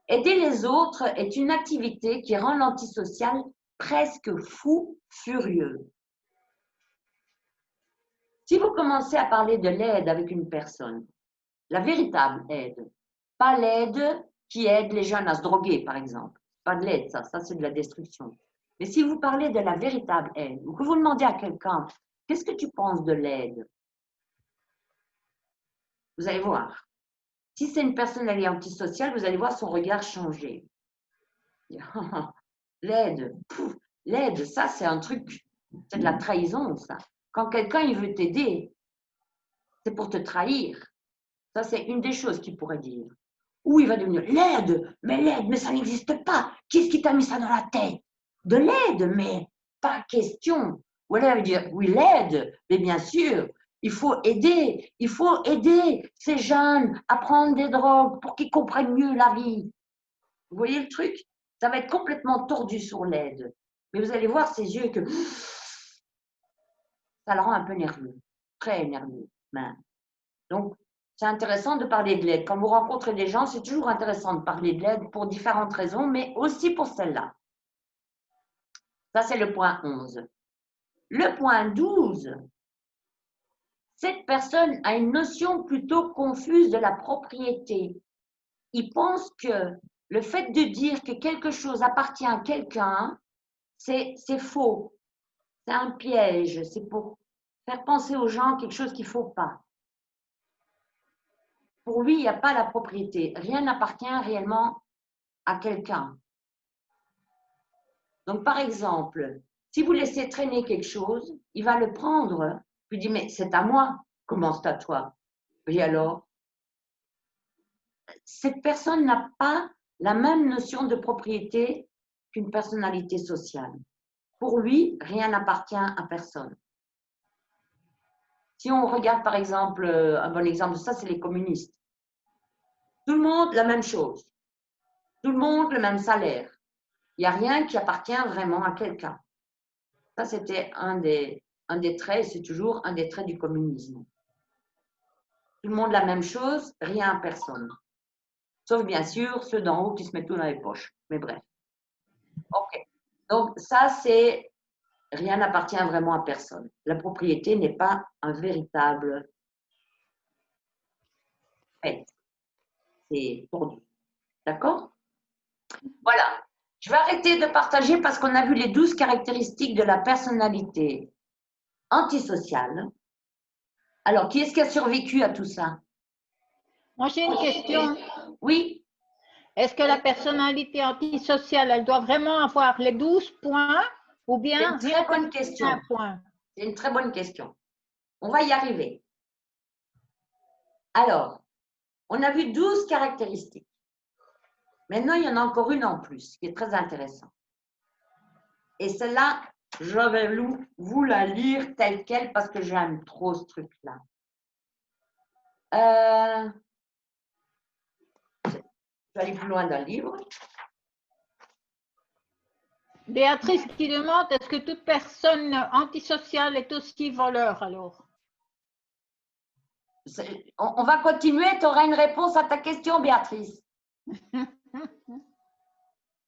Aider les autres est une activité qui rend l'antisocial presque fou, furieux. Si vous commencez à parler de l'aide avec une personne, la véritable aide, pas l'aide qui aide les jeunes à se droguer, par exemple. Pas de l'aide, ça c'est de la destruction. Mais si vous parlez de la véritable aide, ou que vous demandez à quelqu'un, qu'est-ce que tu penses de l'aide? Vous allez voir. Si c'est une personnalité antisociale, vous allez voir son regard changer. L'aide, l'aide, ça c'est un truc, c'est de la trahison, ça. Quand quelqu'un il veut t'aider, c'est pour te trahir. Ça c'est une des choses qu'il pourrait dire. Ou il va devenir l'aide, mais ça n'existe pas. Qu'est-ce qui t'a mis ça dans la tête? De l'aide, mais pas question. Ou alors il va dire oui, l'aide, mais bien sûr, il faut aider ces jeunes à prendre des drogues pour qu'ils comprennent mieux la vie. Vous voyez le truc? Ça va être complètement tordu sur l'aide. Mais vous allez voir ses yeux que ça le rend un peu nerveux, très nerveux même. Donc, c'est intéressant de parler de l'aide. Quand vous rencontrez des gens, c'est toujours intéressant de parler de l'aide pour différentes raisons, mais aussi pour celle-là. Ça, c'est le point 11. Le point 12, cette personne a une notion plutôt confuse de la propriété. Il pense que le fait de dire que quelque chose appartient à quelqu'un, c'est faux. C'est un piège. C'est pour faire penser aux gens quelque chose qu'il ne faut pas. Pour lui, il n'y a pas la propriété. Rien n'appartient réellement à quelqu'un. Donc, par exemple, si vous laissez traîner quelque chose, il va le prendre, puis dit, mais c'est à moi. Comment c'est à toi? Et alors? Cette personne n'a pas la même notion de propriété qu'une personnalité sociale. Pour lui, rien n'appartient à personne. Si on regarde, par exemple, un bon exemple de ça, c'est les communistes. Tout le monde, la même chose. Tout le monde, le même salaire. Il n'y a rien qui appartient vraiment à quelqu'un. Ça, c'était un des traits, c'est toujours un des traits du communisme. Tout le monde la même chose, rien à personne. Sauf bien sûr ceux d'en haut qui se mettent tout dans les poches. Mais bref. OK. Donc ça, c'est rien n'appartient vraiment à personne. La propriété n'est pas un véritable faite. C'est tordu. D'accord? Voilà. Je vais arrêter de partager parce qu'on a vu les 12 caractéristiques de la personnalité antisociale. Alors, qui est-ce qui a survécu à tout ça? Moi, j'ai une question. Oui, Est-ce que la personnalité antisociale, elle doit vraiment avoir les 12 points ou c'est bien une très bonne question. un point? C'est une très bonne question. On va y arriver. Alors, on a vu 12 caractéristiques. Maintenant, il y en a encore une en plus qui est très intéressante. Et celle-là, je vais vous la lire telle quelle parce que j'aime trop ce truc-là. Je vais aller plus loin dans le livre. Béatrice qui demande, est-ce que toute personne antisociale est aussi voleur alors? On va continuer, tu auras une réponse à ta question, Béatrice.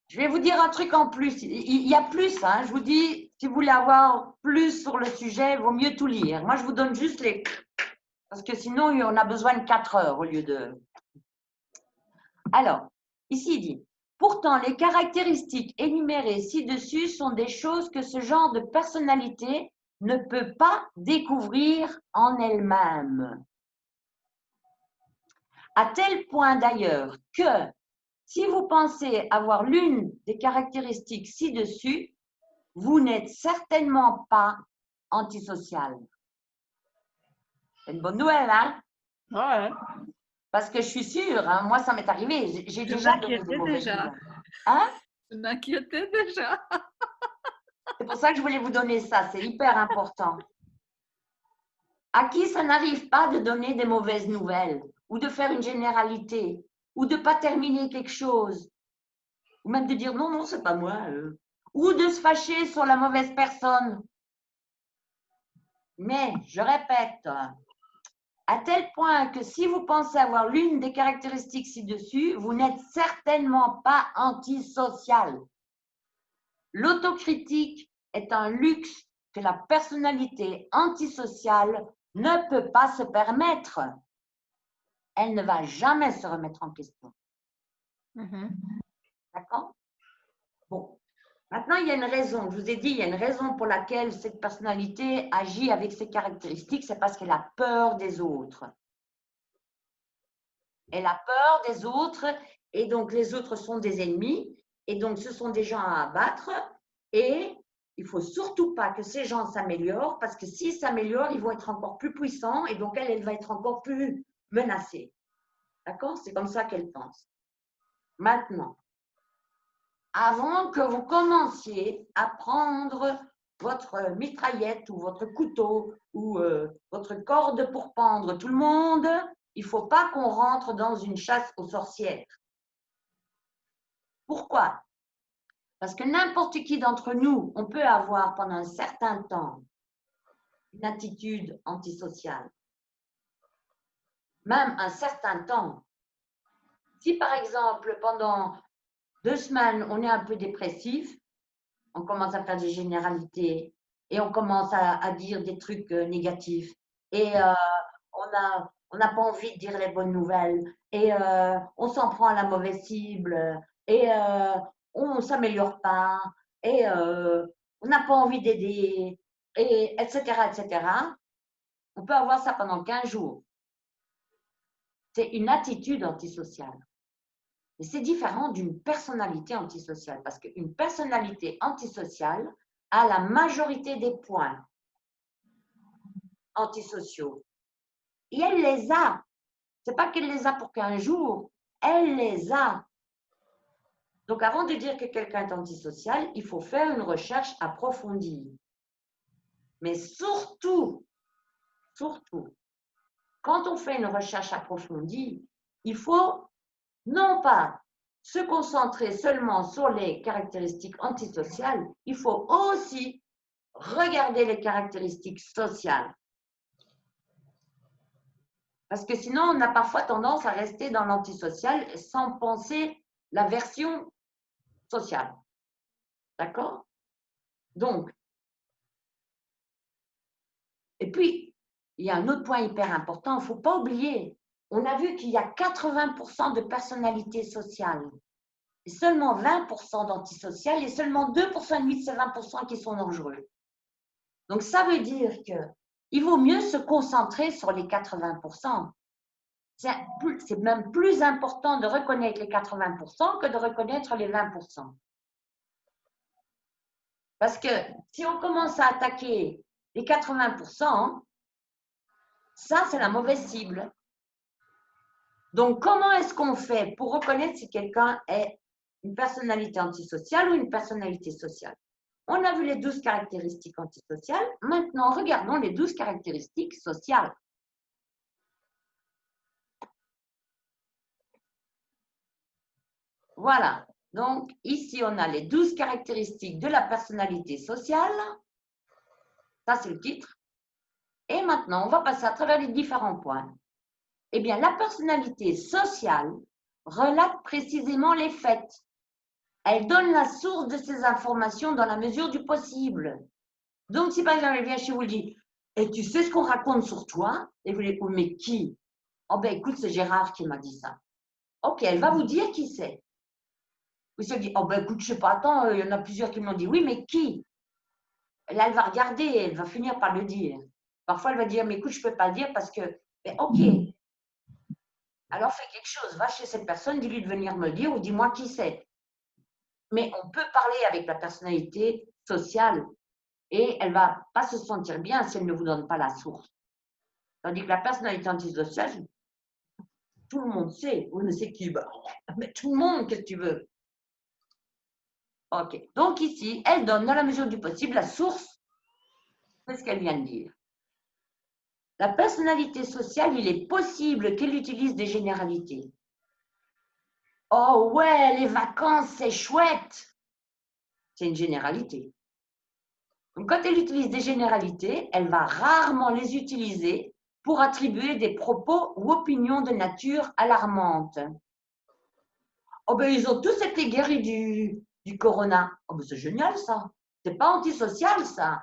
Je vais vous dire un truc en plus. Il y a plus, hein. Je vous dis, si vous voulez avoir plus sur le sujet, il vaut mieux tout lire. Moi, je vous donne juste les... Parce que sinon, on a besoin de 4 heures au lieu de... Alors, ici, il dit, pourtant, les caractéristiques énumérées ci-dessus sont des choses que ce genre de personnalité ne peut pas découvrir en elle-même. À tel point d'ailleurs que si vous pensez avoir l'une des caractéristiques ci-dessus, vous n'êtes certainement pas antisocial. C'est une bonne nouvelle, hein? Ouais. Parce que je suis sûre, hein, moi ça m'est arrivé, j'ai Je déjà donné des m'inquiétais mauvaises déjà. nouvelles. Hein? Je m'inquiétais déjà. C'est pour ça que je voulais vous donner ça, c'est hyper important. À qui ça n'arrive pas de donner des mauvaises nouvelles, ou de faire une généralité, ou de ne pas terminer quelque chose, ou même de dire non, non, c'est pas moi, ou de se fâcher sur la mauvaise personne. Mais, je répète, à tel point que si vous pensez avoir l'une des caractéristiques ci-dessus, vous n'êtes certainement pas antisocial. L'autocritique est un luxe que la personnalité antisociale ne peut pas se permettre. Elle ne va jamais se remettre en question. D'accord? Bon. Maintenant, il y a une raison. Je vous ai dit, il y a une raison pour laquelle cette personnalité agit avec ces caractéristiques, c'est parce qu'elle a peur des autres. Elle a peur des autres et donc les autres sont des ennemis et donc ce sont des gens à abattre et il ne faut surtout pas que ces gens s'améliorent parce que s'ils s'améliorent, ils vont être encore plus puissants et donc elle va être encore plus menacée. D'accord? C'est comme ça qu'elle pense. Maintenant, avant que vous commenciez à prendre votre mitraillette ou votre couteau ou votre corde pour pendre tout le monde, il ne faut pas qu'on rentre dans une chasse aux sorcières. Pourquoi? Parce que n'importe qui d'entre nous, on peut avoir pendant un certain temps une attitude antisociale. Même un certain temps. Si par exemple, pendant 2 semaines, on est un peu dépressif, on commence à faire des généralités et on commence à dire des trucs négatifs et on n'a pas envie de dire les bonnes nouvelles et on s'en prend à la mauvaise cible et on ne s'améliore pas et on n'a pas envie d'aider, et etc., etc. On peut avoir ça pendant 15 jours. C'est une attitude antisociale. Mais c'est différent d'une personnalité antisociale parce qu'une personnalité antisociale a la majorité des points antisociaux. Et elle les a. Ce n'est pas qu'elle les a pour 15 jours, elle les a. Donc avant de dire que quelqu'un est antisocial, il faut faire une recherche approfondie. Mais surtout, quand on fait une recherche approfondie, il faut non pas se concentrer seulement sur les caractéristiques antisociales, il faut aussi regarder les caractéristiques sociales. Parce que sinon, on a parfois tendance à rester dans l'antisocial sans penser la version sociale. D'accord? Donc, et puis, il y a un autre point hyper important, il ne faut pas oublier on a vu qu'il y a 80% de personnalités sociales, et seulement 20% d'antisociales, et seulement 2% et demi de ces 20% qui sont dangereux. Donc, ça veut dire qu'il vaut mieux se concentrer sur les 80%. C'est même plus important de reconnaître les 80% que de reconnaître les 20%. Parce que si on commence à attaquer les 80%, ça, c'est la mauvaise cible. Donc, comment est-ce qu'on fait pour reconnaître si quelqu'un est une personnalité antisociale ou une personnalité sociale? On a vu les 12 caractéristiques antisociales. Maintenant, regardons les 12 caractéristiques sociales. Voilà. Donc, ici, on a les 12 caractéristiques de la personnalité sociale. Ça, c'est le titre. Et maintenant, on va passer à travers les différents points. Eh bien, la personnalité sociale relate précisément les faits. Elle donne la source de ces informations dans la mesure du possible. Donc, si par exemple, elle vient chez vous et dit « Et tu sais ce qu'on raconte sur toi ?» Et vous dites « Mais qui ?»« Oh ben écoute, c'est Gérard qui m'a dit ça. » Ok, elle va vous dire qui c'est. Vous se dites « Oh ben écoute, je ne sais pas, attends, il y en a plusieurs qui m'ont dit « Oui, mais qui ?» Là, elle va regarder et elle va finir par le dire. Parfois, elle va dire « Mais écoute, je ne peux pas le dire parce que… » Mais ok. Alors, fais quelque chose. Va chez cette personne, dis-lui de venir me le dire ou dis-moi qui c'est. Mais on peut parler avec la personnalité sociale et elle ne va pas se sentir bien si elle ne vous donne pas la source. Tandis que la personnalité antisociale, tout le monde sait. Vous ne savez qui, mais tout le monde, qu'est-ce que tu veux? Ok. Donc ici, elle donne dans la mesure du possible la source de ce qu'elle vient de dire. La personnalité sociale, il est possible qu'elle utilise des généralités. Oh ouais, les vacances, c'est chouette. C'est une généralité. Donc, quand elle utilise des généralités, elle va rarement les utiliser pour attribuer des propos ou opinions de nature alarmante. Oh ben, ils ont tous été guéris du corona. Oh ben, c'est génial ça. C'est pas antisocial ça.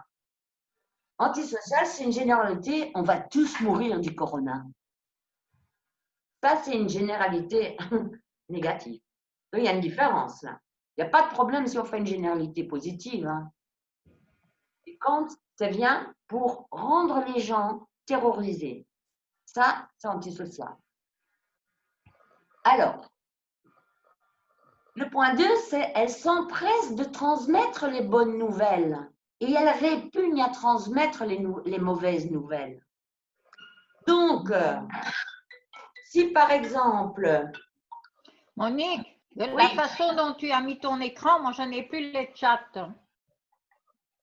Antisocial, c'est une généralité, on va tous mourir du corona. Ça, c'est une généralité négative. Donc, il y a une différence là. Il n'y a pas de problème si on fait une généralité positive. Hein. Et quand ça vient pour rendre les gens terrorisés, ça, c'est antisocial. Alors, le point 2, c'est elle s'empresse de transmettre les bonnes nouvelles et elle répugne à transmettre les mauvaises nouvelles. Donc, si par exemple… Monique, de Oui. la façon dont tu as mis ton écran, moi, je n'ai plus les chats.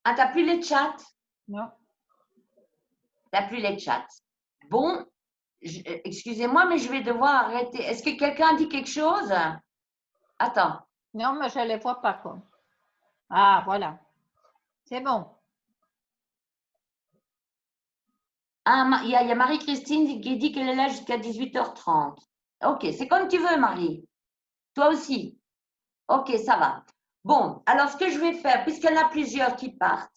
Ah, tu n'as plus les chats? Non. Tu n'as plus les chats. Bon, excusez-moi, mais je vais devoir arrêter. Est-ce que quelqu'un dit quelque chose? Attends. Non, mais je ne les vois pas, quoi. Ah, voilà. C'est bon. Ah, il y a Marie-Christine qui dit qu'elle est là jusqu'à 18h30. Ok, c'est comme tu veux, Marie. Toi aussi. Ok, ça va. Bon, alors ce que je vais faire, puisqu'il y en a plusieurs qui partent,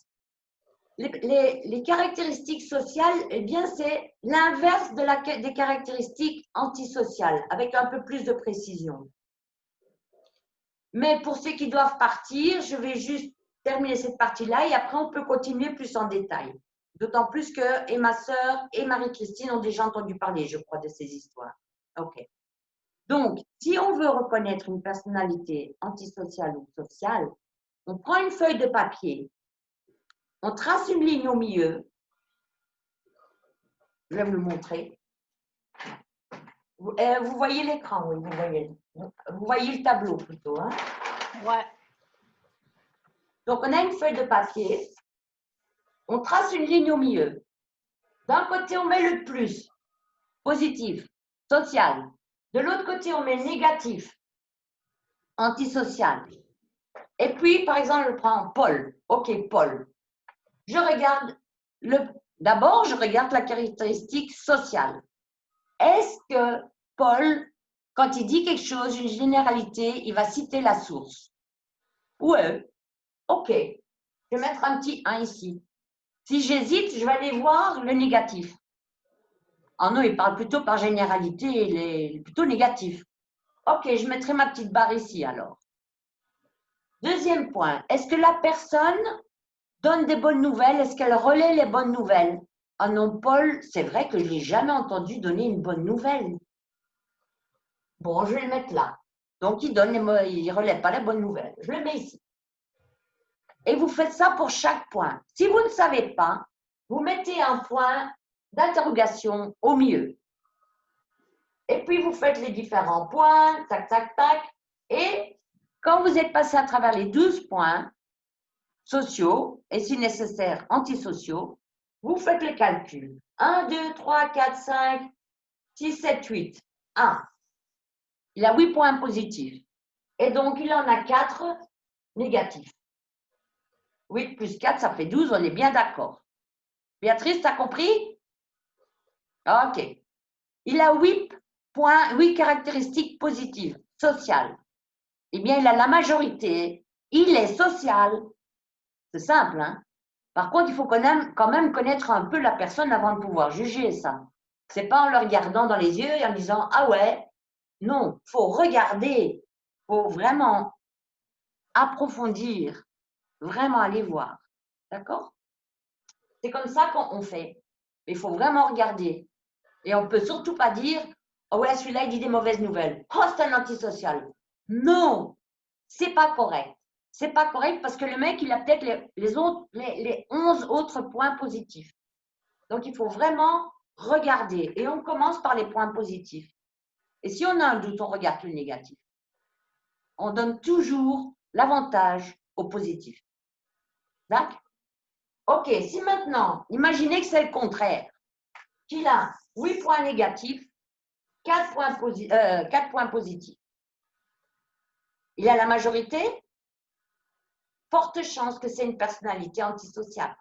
les caractéristiques sociales, eh bien, c'est l'inverse des caractéristiques antisociales, avec un peu plus de précision. Mais pour ceux qui doivent partir, je vais juste terminer cette partie-là et après, on peut continuer plus en détail. D'autant plus que et ma sœur et Marie-Christine ont déjà entendu parler, je crois, de ces histoires. OK. Donc, si on veut reconnaître une personnalité antisociale ou sociale, on prend une feuille de papier, on trace une ligne au milieu. Je vais vous le montrer. Vous voyez l'écran, oui, vous voyez le tableau plutôt. Hein? Ouais. Donc, on a une feuille de papier, on trace une ligne au milieu. D'un côté, on met le plus, positif, social. De l'autre côté, on met négatif, antisocial. Et puis, par exemple, je prends Paul. OK, Paul. Je regarde, d'abord, je regarde la caractéristique sociale. Est-ce que Paul, quand il dit quelque chose, une généralité, il va citer la source? Ouais. OK. Je vais mettre un petit 1 ici. Si j'hésite, je vais aller voir le négatif. Ah non, il parle plutôt par généralité, il est plutôt négatif. Ok, je mettrai ma petite barre ici alors. Deuxième point, est-ce que la personne donne des bonnes nouvelles? Est-ce qu'elle relaie les bonnes nouvelles? Ah non, Paul, c'est vrai que je ne l'ai jamais entendu donner une bonne nouvelle. Bon, je vais le mettre là. Donc, il ne relaie pas les bonnes nouvelles. Je le mets ici. Et vous faites ça pour chaque point. Si vous ne savez pas, vous mettez un point d'interrogation au milieu. Et puis, vous faites les différents points, tac, tac, tac. Et quand vous êtes passé à travers les 12 points sociaux, et si nécessaire, antisociaux, vous faites les calculs. 1, 2, 3, 4, 5, 6, 7, 8. 1. Il a 8 points positifs. Et donc, il en a 4 négatifs. 8 plus 4, ça fait 12, on est bien d'accord. Béatrice, tu as compris? Ok. Il a 8 points, 8 caractéristiques positives, sociales. Eh bien, il a la majorité. Il est social. C'est simple, hein? Par contre, il faut quand même connaître un peu la personne avant de pouvoir juger ça. C'est pas en le regardant dans les yeux et en disant « Ah ouais ». Non, il faut regarder. Il faut vraiment approfondir. Vraiment aller voir. D'accord? C'est comme ça qu'on fait. Mais il faut vraiment regarder. Et on ne peut surtout pas dire « Oh ouais, celui-là, il dit des mauvaises nouvelles. Oh, c'est un antisocial. » Non, c'est pas correct. C'est pas correct parce que le mec, il a peut-être les 11 autres points positifs. Donc, il faut vraiment regarder. Et on commence par les points positifs. Et si on a un doute, on regarde le négatif. On donne toujours l'avantage au positif. D'accord? Ok, si maintenant, imaginez que c'est le contraire, qu'il a 8 points négatifs, 4 points positifs. Il a la majorité? Forte chance que c'est une personnalité antisociale.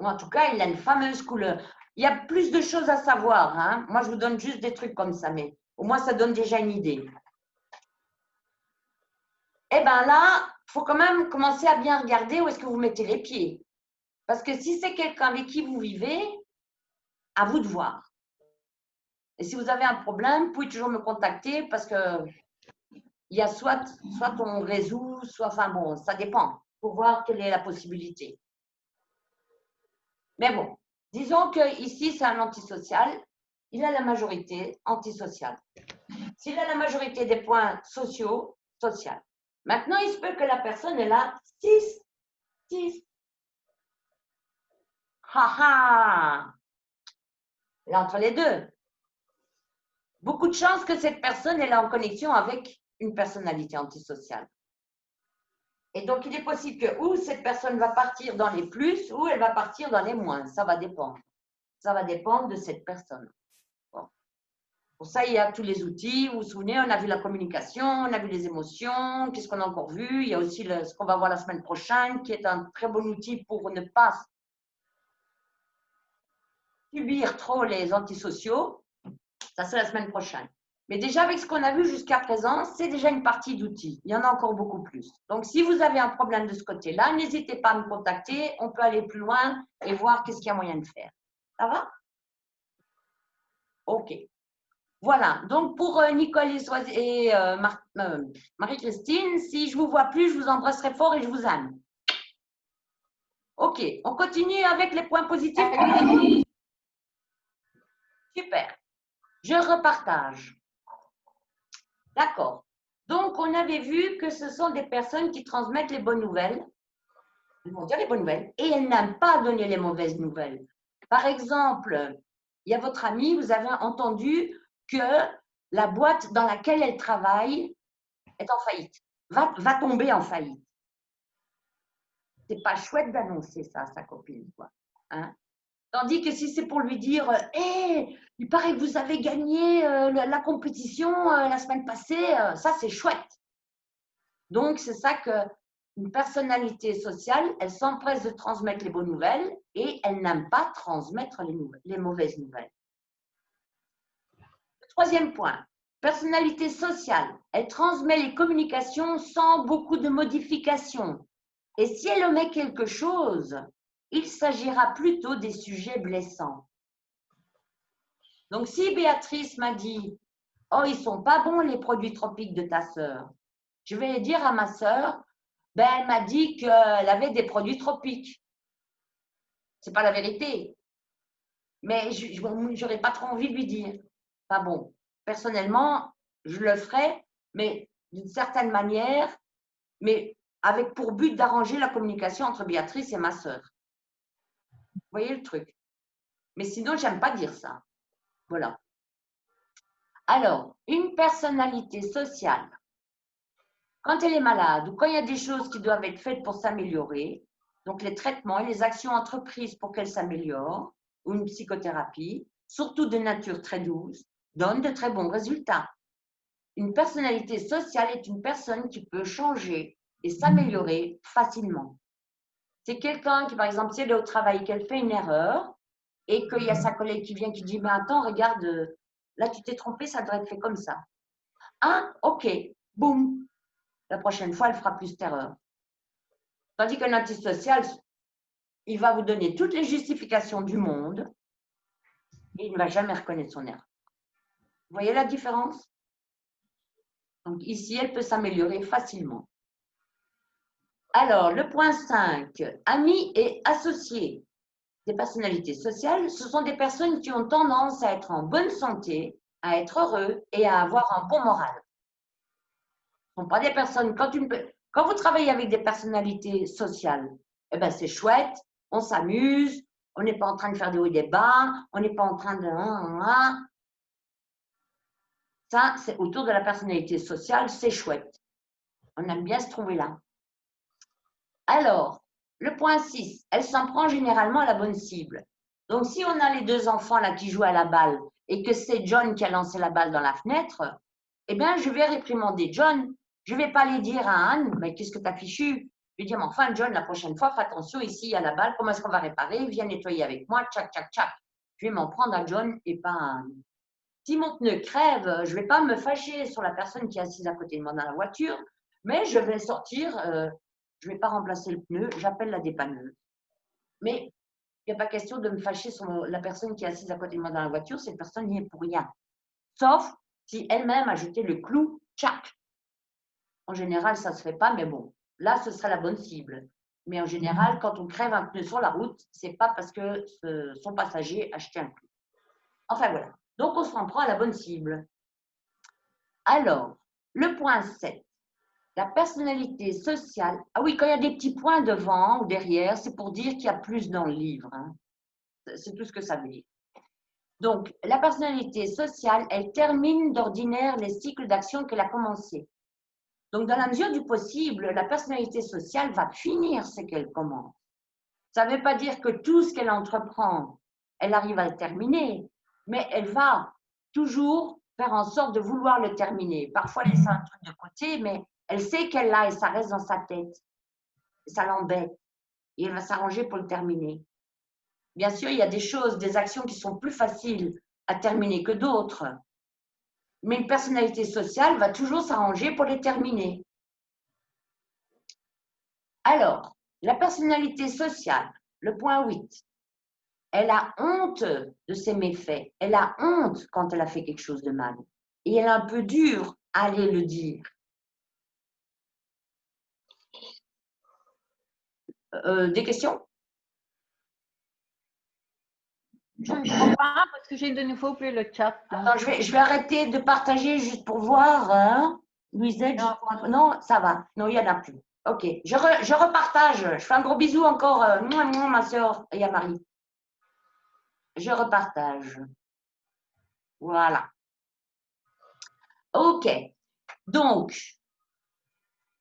Ou en tout cas, il a une fameuse couleur. Il y a plus de choses à savoir. Hein? Moi, je vous donne juste des trucs comme ça, mais au moins, ça donne déjà une idée. Eh bien là, il faut quand même commencer à bien regarder où est-ce que vous mettez les pieds. Parce que si c'est quelqu'un avec qui vous vivez, à vous de voir. Et si vous avez un problème, vous pouvez toujours me contacter parce que il y a soit on résout, soit, enfin bon, ça dépend. Il faut voir quelle est la possibilité. Mais bon, disons que ici c'est un antisocial. Il a la majorité antisociale. S'il a la majorité des points sociaux, social. Maintenant, il se peut que la personne est là 6. Ha! Elle est entre les deux. Beaucoup de chances que cette personne est là en connexion avec une personnalité antisociale. Et donc, il est possible que ou cette personne va partir dans les plus ou elle va partir dans les moins. Ça va dépendre. Ça va dépendre de cette personne. Bon. Pour ça, il y a tous les outils. Vous vous souvenez, on a vu la communication, on a vu les émotions. Qu'est-ce qu'on a encore vu? Il y a aussi ce qu'on va voir la semaine prochaine, qui est un très bon outil pour ne pas subir trop les antisociaux. Ça, c'est la semaine prochaine. Mais déjà, avec ce qu'on a vu jusqu'à présent, c'est déjà une partie d'outils. Il y en a encore beaucoup plus. Donc, si vous avez un problème de ce côté-là, n'hésitez pas à me contacter. On peut aller plus loin et voir qu'est-ce qu'il y a moyen de faire. Ça va? OK. Voilà. Donc, pour Nicole et Marie-Christine, si je ne vous vois plus, je vous embrasserai fort et je vous aime. OK. On continue avec les points positifs. Super. Je repartage. D'accord. Donc, on avait vu que ce sont des personnes qui transmettent les bonnes nouvelles. Ils vont dire les bonnes nouvelles. Et elles n'aiment pas donner les mauvaises nouvelles. Par exemple, il y a votre amie, vous avez entendu que la boîte dans laquelle elle travaille est en faillite, va tomber en faillite. C'est pas chouette d'annoncer ça à sa copine, quoi. Hein? Tandis que si c'est pour lui dire « Hé, il paraît que vous avez gagné la compétition la semaine passée, ça c'est chouette ». Donc, c'est ça qu'une personnalité sociale, elle s'empresse de transmettre les bonnes nouvelles et elle n'aime pas transmettre les mauvaises nouvelles. Troisième point, personnalité sociale, elle transmet les communications sans beaucoup de modifications. Et si elle omet quelque chose, il s'agira plutôt des sujets blessants. Donc, si Béatrice m'a dit « Oh, ils sont pas bons les produits tropiques de ta sœur », je vais dire à ma sœur « Ben, elle m'a dit qu'elle avait des produits tropiques. » C'est pas la vérité. Mais je n'aurais pas trop envie de lui dire. Pas bon. Personnellement, je le ferai, mais d'une certaine manière, mais avec pour but d'arranger la communication entre Béatrice et ma sœur. Vous voyez le truc? Mais sinon, j'aime pas dire ça. Voilà. Alors, une personnalité sociale, quand elle est malade ou quand il y a des choses qui doivent être faites pour s'améliorer, donc les traitements et les actions entreprises pour qu'elle s'améliore, ou une psychothérapie, surtout de nature très douce, donnent de très bons résultats. Une personnalité sociale est une personne qui peut changer et s'améliorer facilement. C'est quelqu'un qui, par exemple, si elle est au travail, qu'elle fait une erreur et qu'il y a sa collègue qui vient qui dit « Mais attends, regarde, là tu t'es trompé, ça devrait être fait comme ça. » Ah, ok, boum. La prochaine fois, elle fera plus d'erreurs. Tandis qu'un antisocial, il va vous donner toutes les justifications du monde et il ne va jamais reconnaître son erreur. Vous voyez la différence? Donc ici, elle peut s'améliorer facilement. Alors, le point 5, amis et associés. Des personnalités sociales, ce sont des personnes qui ont tendance à être en bonne santé, à être heureux et à avoir un bon moral. Ce ne sont pas des personnes, quand vous travaillez avec des personnalités sociales, eh ben c'est chouette, on s'amuse, on n'est pas en train de faire des hauts et des bas, on n'est pas en train de… Ça, c'est autour de la personnalité sociale, c'est chouette. On aime bien se trouver là. Alors, le point 6, elle s'en prend généralement à la bonne cible. Donc, si on a les deux enfants là qui jouent à la balle et que c'est John qui a lancé la balle dans la fenêtre, eh bien, je vais réprimander John. Je ne vais pas aller dire à Anne, mais qu'est-ce que tu as fichu? Je vais dire, mais enfin, John, la prochaine fois, fais attention, ici, il y a la balle, comment est-ce qu'on va réparer? Viens nettoyer avec moi, tchac, tchac, tchac. Je vais m'en prendre à John et pas à Anne. Si mon pneu crève, je ne vais pas me fâcher sur la personne qui est assise à côté de moi dans la voiture, mais je vais sortir, je ne vais pas remplacer le pneu, j'appelle la dépanneuse. Mais il n'y a pas question de me fâcher sur la personne qui est assise à côté de moi dans la voiture, cette personne n'y est pour rien. Sauf si elle-même a jeté le clou, tchac. En général, ça ne se fait pas, mais bon, là, ce serait la bonne cible. Mais en général, quand on crève un pneu sur la route, ce n'est pas parce que son passager a jeté un clou. Enfin, voilà. Donc, on s'en prend à la bonne cible. Alors, le point 7. La personnalité sociale. Ah oui, quand il y a des petits points devant ou derrière, c'est pour dire qu'il y a plus dans le livre. Hein. C'est tout ce que ça veut dire. Donc, la personnalité sociale, elle termine d'ordinaire les cycles d'action qu'elle a commencés. Donc, dans la mesure du possible, la personnalité sociale va finir ce qu'elle commence. Ça ne veut pas dire que tout ce qu'elle entreprend, elle arrive à le terminer, mais elle va toujours faire en sorte de vouloir le terminer. Parfois, elle laisse un truc de côté, mais elle sait qu'elle l'a et ça reste dans sa tête. Et ça l'embête. Et elle va s'arranger pour le terminer. Bien sûr, il y a des choses, des actions qui sont plus faciles à terminer que d'autres. Mais une personnalité sociale va toujours s'arranger pour les terminer. Alors, la personnalité sociale, le point 8, elle a honte de ses méfaits. Elle a honte quand elle a fait quelque chose de mal. Et elle est un peu dure à aller le dire. Des questions? Je ne comprends pas parce que j'ai de nouveau plus le chat. Attends, je vais arrêter de partager juste pour voir. Hein. Louisette, non, ça va. Non, il n'y en a plus. Ok, je repartage. Je fais un gros bisou encore ma soeur et à Marie. Je repartage. Voilà. Ok. Donc,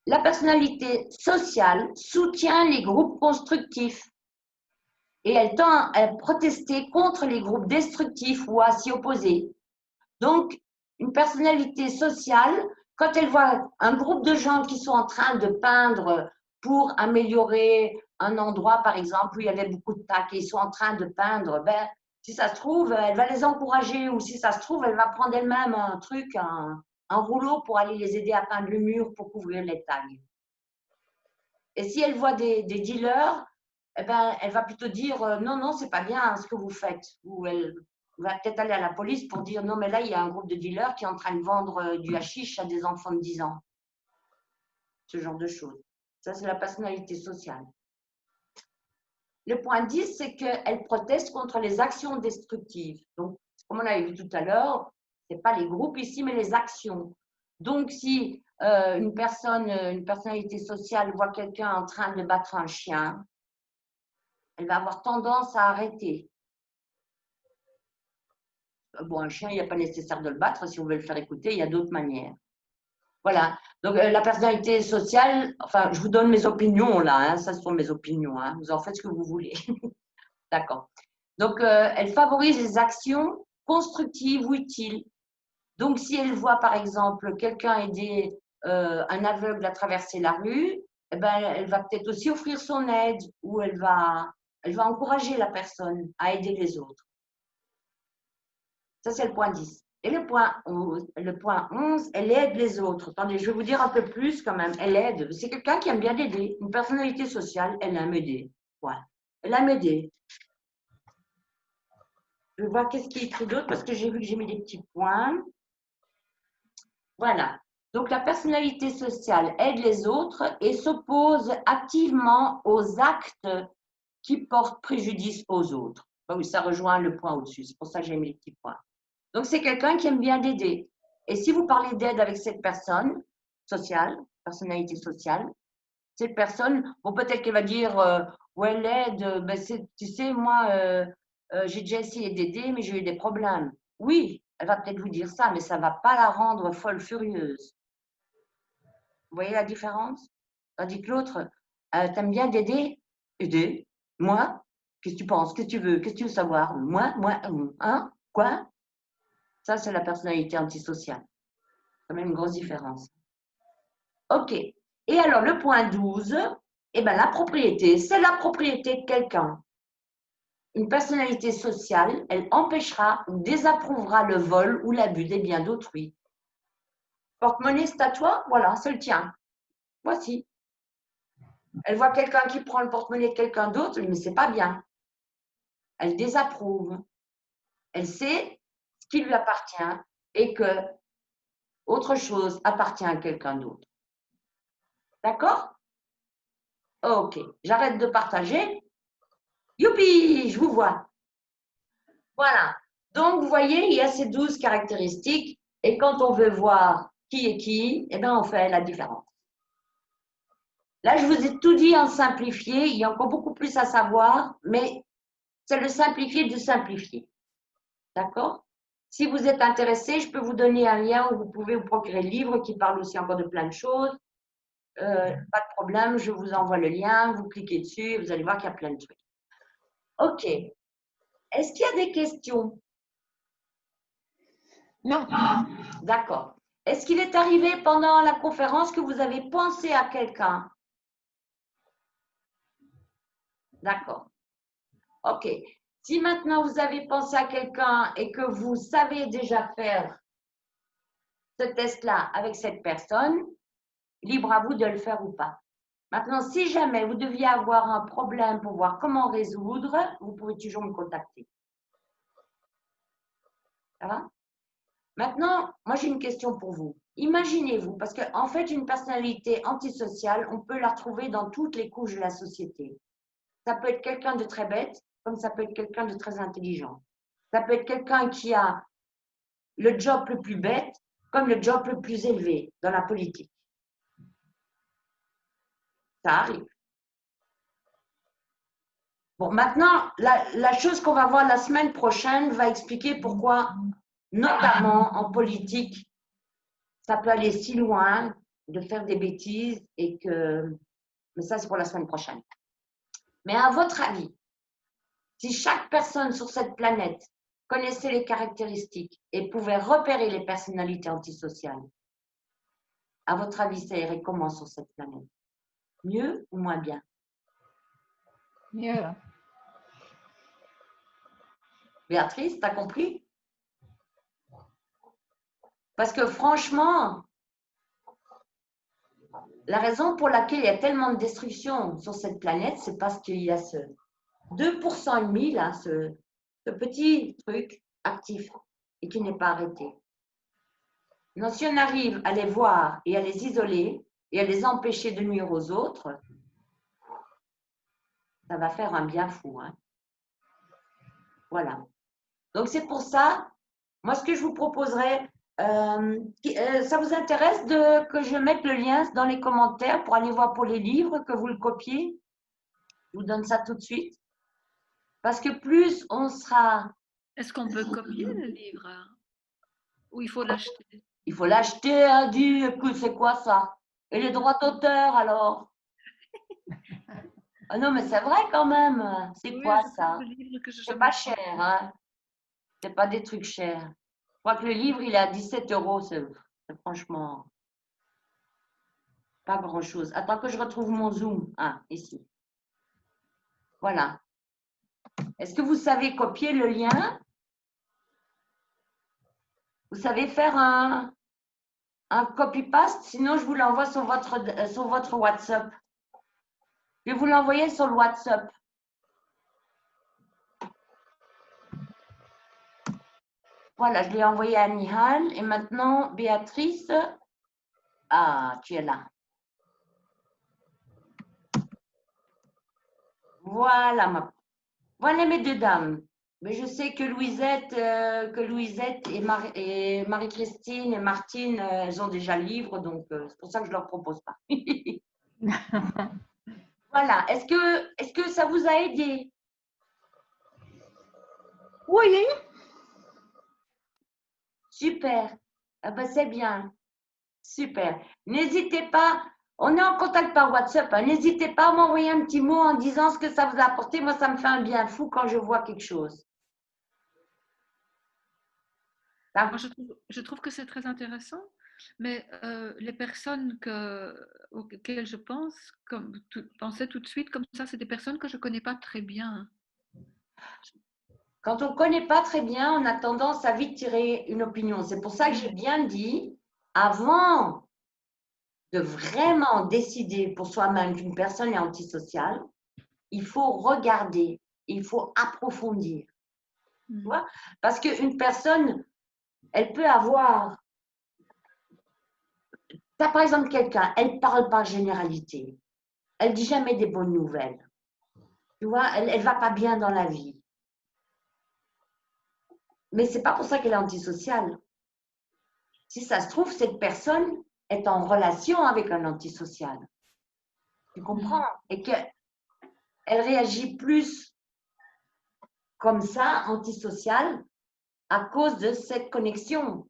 la personnalité sociale soutient les groupes constructifs et elle tend à protester contre les groupes destructifs ou à s'y opposer. Donc, une personnalité sociale, quand elle voit un groupe de gens qui sont en train de peindre pour améliorer un endroit, par exemple, où il y avait beaucoup de tacs et ils sont en train de peindre, ben, si ça se trouve, elle va les encourager ou si ça se trouve, elle va prendre elle-même un truc, un rouleau pour aller les aider à peindre le mur pour couvrir les tags. Et si elle voit des dealers, eh ben, elle va plutôt dire non, non, c'est pas bien ce que vous faites. Ou elle va peut-être aller à la police pour dire non, mais là, il y a un groupe de dealers qui est en train de vendre du hashish à des enfants de 10 ans. Ce genre de choses. Ça, c'est la personnalité sociale. Le point 10, c'est qu'elle proteste contre les actions destructives. Donc, comme on avait vu tout à l'heure, ce n'est pas les groupes ici, mais les actions. Donc, si une personnalité sociale voit quelqu'un en train de battre un chien, elle va avoir tendance à arrêter. Bon, un chien, il n'y a pas nécessaire de le battre. Si on veut le faire écouter, il y a d'autres manières. Voilà. Donc, la personnalité sociale, enfin, je vous donne mes opinions là, hein, ça ce sont mes opinions, hein, vous en faites ce que vous voulez. D'accord. Donc, elle favorise les actions constructives ou utiles. Donc, si elle voit, par exemple, quelqu'un aider un aveugle à traverser la rue, eh ben, elle va peut-être aussi offrir son aide ou elle va encourager la personne à aider les autres. Ça, c'est le point 10. Et le point 11, elle aide les autres. Attendez, je vais vous dire un peu plus quand même. Elle aide. C'est quelqu'un qui aime bien aider. Une personnalité sociale, elle aime aider. Voilà. Elle aime aider. Je vais voir qu'est-ce qui est écrit d'autre parce que j'ai vu que j'ai mis des petits points. Voilà. Donc, la personnalité sociale aide les autres et s'oppose activement aux actes qui portent préjudice aux autres. Ben oui, ça rejoint le point au-dessus. C'est pour ça que j'ai mis les petits points. Donc, c'est quelqu'un qui aime bien aider. Et si vous parlez d'aide avec cette personne sociale, personnalité sociale, cette personne, bon, peut-être qu'elle va dire, ouais, l'aide, ben tu sais, moi, j'ai déjà essayé d'aider, mais j'ai eu des problèmes. Oui, elle va peut-être vous dire ça, mais ça ne va pas la rendre folle furieuse. Vous voyez la différence? Tandis que l'autre, t'aimes bien d'aider? Aider? Moi? Qu'est-ce que tu penses? Qu'est-ce que tu veux? Qu'est-ce que tu veux savoir? Moi? Hein? Quoi? Ça, c'est la personnalité antisociale. C'est quand même une grosse différence. OK. Et alors, le point 12, eh ben, la propriété, c'est la propriété de quelqu'un. Une personnalité sociale, elle empêchera ou désapprouvera le vol ou l'abus des biens d'autrui. Porte-monnaie, c'est à toi? Voilà, c'est le tien. Voici. Elle voit quelqu'un qui prend le porte-monnaie de quelqu'un d'autre, mais c'est pas bien. Elle désapprouve. Elle sait ce qui lui appartient et que autre chose appartient à quelqu'un d'autre. D'accord? OK. J'arrête de partager. Youpi, je vous vois. Voilà. Donc, vous voyez, il y a ces 12 caractéristiques et quand on veut voir qui est qui, eh bien, on fait la différence. Là, je vous ai tout dit en simplifié. Il y a encore beaucoup plus à savoir, mais c'est le simplifié du simplifié. D'accord? Si vous êtes intéressé, je peux vous donner un lien où vous pouvez vous procurer le livre qui parle aussi encore de plein de choses. Pas de problème, je vous envoie le lien, vous cliquez dessus et vous allez voir qu'il y a plein de trucs. OK. Est-ce qu'il y a des questions? Non. D'accord. Est-ce qu'il est arrivé pendant la conférence que vous avez pensé à quelqu'un? D'accord. OK. Si maintenant vous avez pensé à quelqu'un et que vous savez déjà faire ce test-là avec cette personne, libre à vous de le faire ou pas. Maintenant, si jamais vous deviez avoir un problème pour voir comment résoudre, vous pouvez toujours me contacter. Ça va? Maintenant, moi j'ai une question pour vous. Imaginez-vous, parce qu'en fait, une personnalité antisociale, on peut la retrouver dans toutes les couches de la société. Ça peut être quelqu'un de très bête, comme ça peut être quelqu'un de très intelligent. Ça peut être quelqu'un qui a le job le plus bête, comme le job le plus élevé dans la politique. Ça arrive. Bon, maintenant, la chose qu'on va voir la semaine prochaine va expliquer pourquoi, notamment en politique, ça peut aller si loin de faire des bêtises et que… Mais ça, c'est pour la semaine prochaine. Mais à votre avis, si chaque personne sur cette planète connaissait les caractéristiques et pouvait repérer les personnalités antisociales, à votre avis, ça irait comment sur cette planète? Mieux ou moins bien? Mieux. Béatrice, t'as compris? Parce que franchement, la raison pour laquelle il y a tellement de destruction sur cette planète, c'est parce qu'il y a ce 2% et demi, là, ce petit truc actif et qui n'est pas arrêté. Donc, si on arrive à les voir et à les isoler et à les empêcher de nuire aux autres, ça va faire un bien fou. Hein. Voilà. Donc, c'est pour ça, moi, ce que je vous proposerais, ça vous intéresse que je mette le lien dans les commentaires pour aller voir pour les livres, que vous le copiez? Je vous donne ça tout de suite. Parce que plus on sera… Est-ce qu'on peut copier le livre hein? Ou il faut l'acheter? Il faut l'acheter, hein, dit, écoute, c'est quoi ça? Et les droits d'auteur, alors? Ah non, mais c'est vrai quand même. C'est Oui, quoi je ça? trouve le livre que je C'est pas cher, hein? C'est pas des trucs chers. Je crois que le livre, il est à 17 €. C'est franchement pas grand-chose. Attends que je retrouve mon Zoom. Ah, ici. Voilà. Est-ce que vous savez copier le lien? Vous savez faire un copy-paste? Sinon, je vous l'envoie sur votre WhatsApp. Je vais vous l'envoyer sur le WhatsApp. Voilà, je l'ai envoyé à Nihal. Et maintenant, Béatrice. Ah, tu es là. Voilà, voilà mes deux dames. Mais je sais que Louisette et Marie-Christine et Martine, elles ont déjà le livre, donc c'est pour ça que je ne leur propose pas. Voilà. Est-ce que ça vous a aidé? Oui, Super. Ah ben, c'est bien. Super. N'hésitez pas. On est en contact par WhatsApp. Hein. N'hésitez pas à m'envoyer un petit mot en disant ce que ça vous a apporté. Moi, ça me fait un bien fou quand je vois quelque chose. Moi, je trouve que c'est très intéressant, mais les personnes auxquelles je pense, pensais tout de suite comme ça, c'est des personnes que je ne connais pas très bien. Quand on ne connaît pas très bien, on a tendance à vite tirer une opinion. C'est pour ça que j'ai bien dit, avant de vraiment décider pour soi-même qu'une personne est antisociale, il faut regarder, il faut approfondir. Tu vois? Parce qu'une personne, elle peut avoir… Tu as par exemple quelqu'un, elle ne parle pas généralité. Elle ne dit jamais des bonnes nouvelles. Tu vois, elle ne va pas bien dans la vie. Mais ce n'est pas pour ça qu'elle est antisociale. Si ça se trouve, cette personne est en relation avec un antisocial. Tu comprends? Et qu'elle réagit plus comme ça, antisociale, à cause de cette connexion.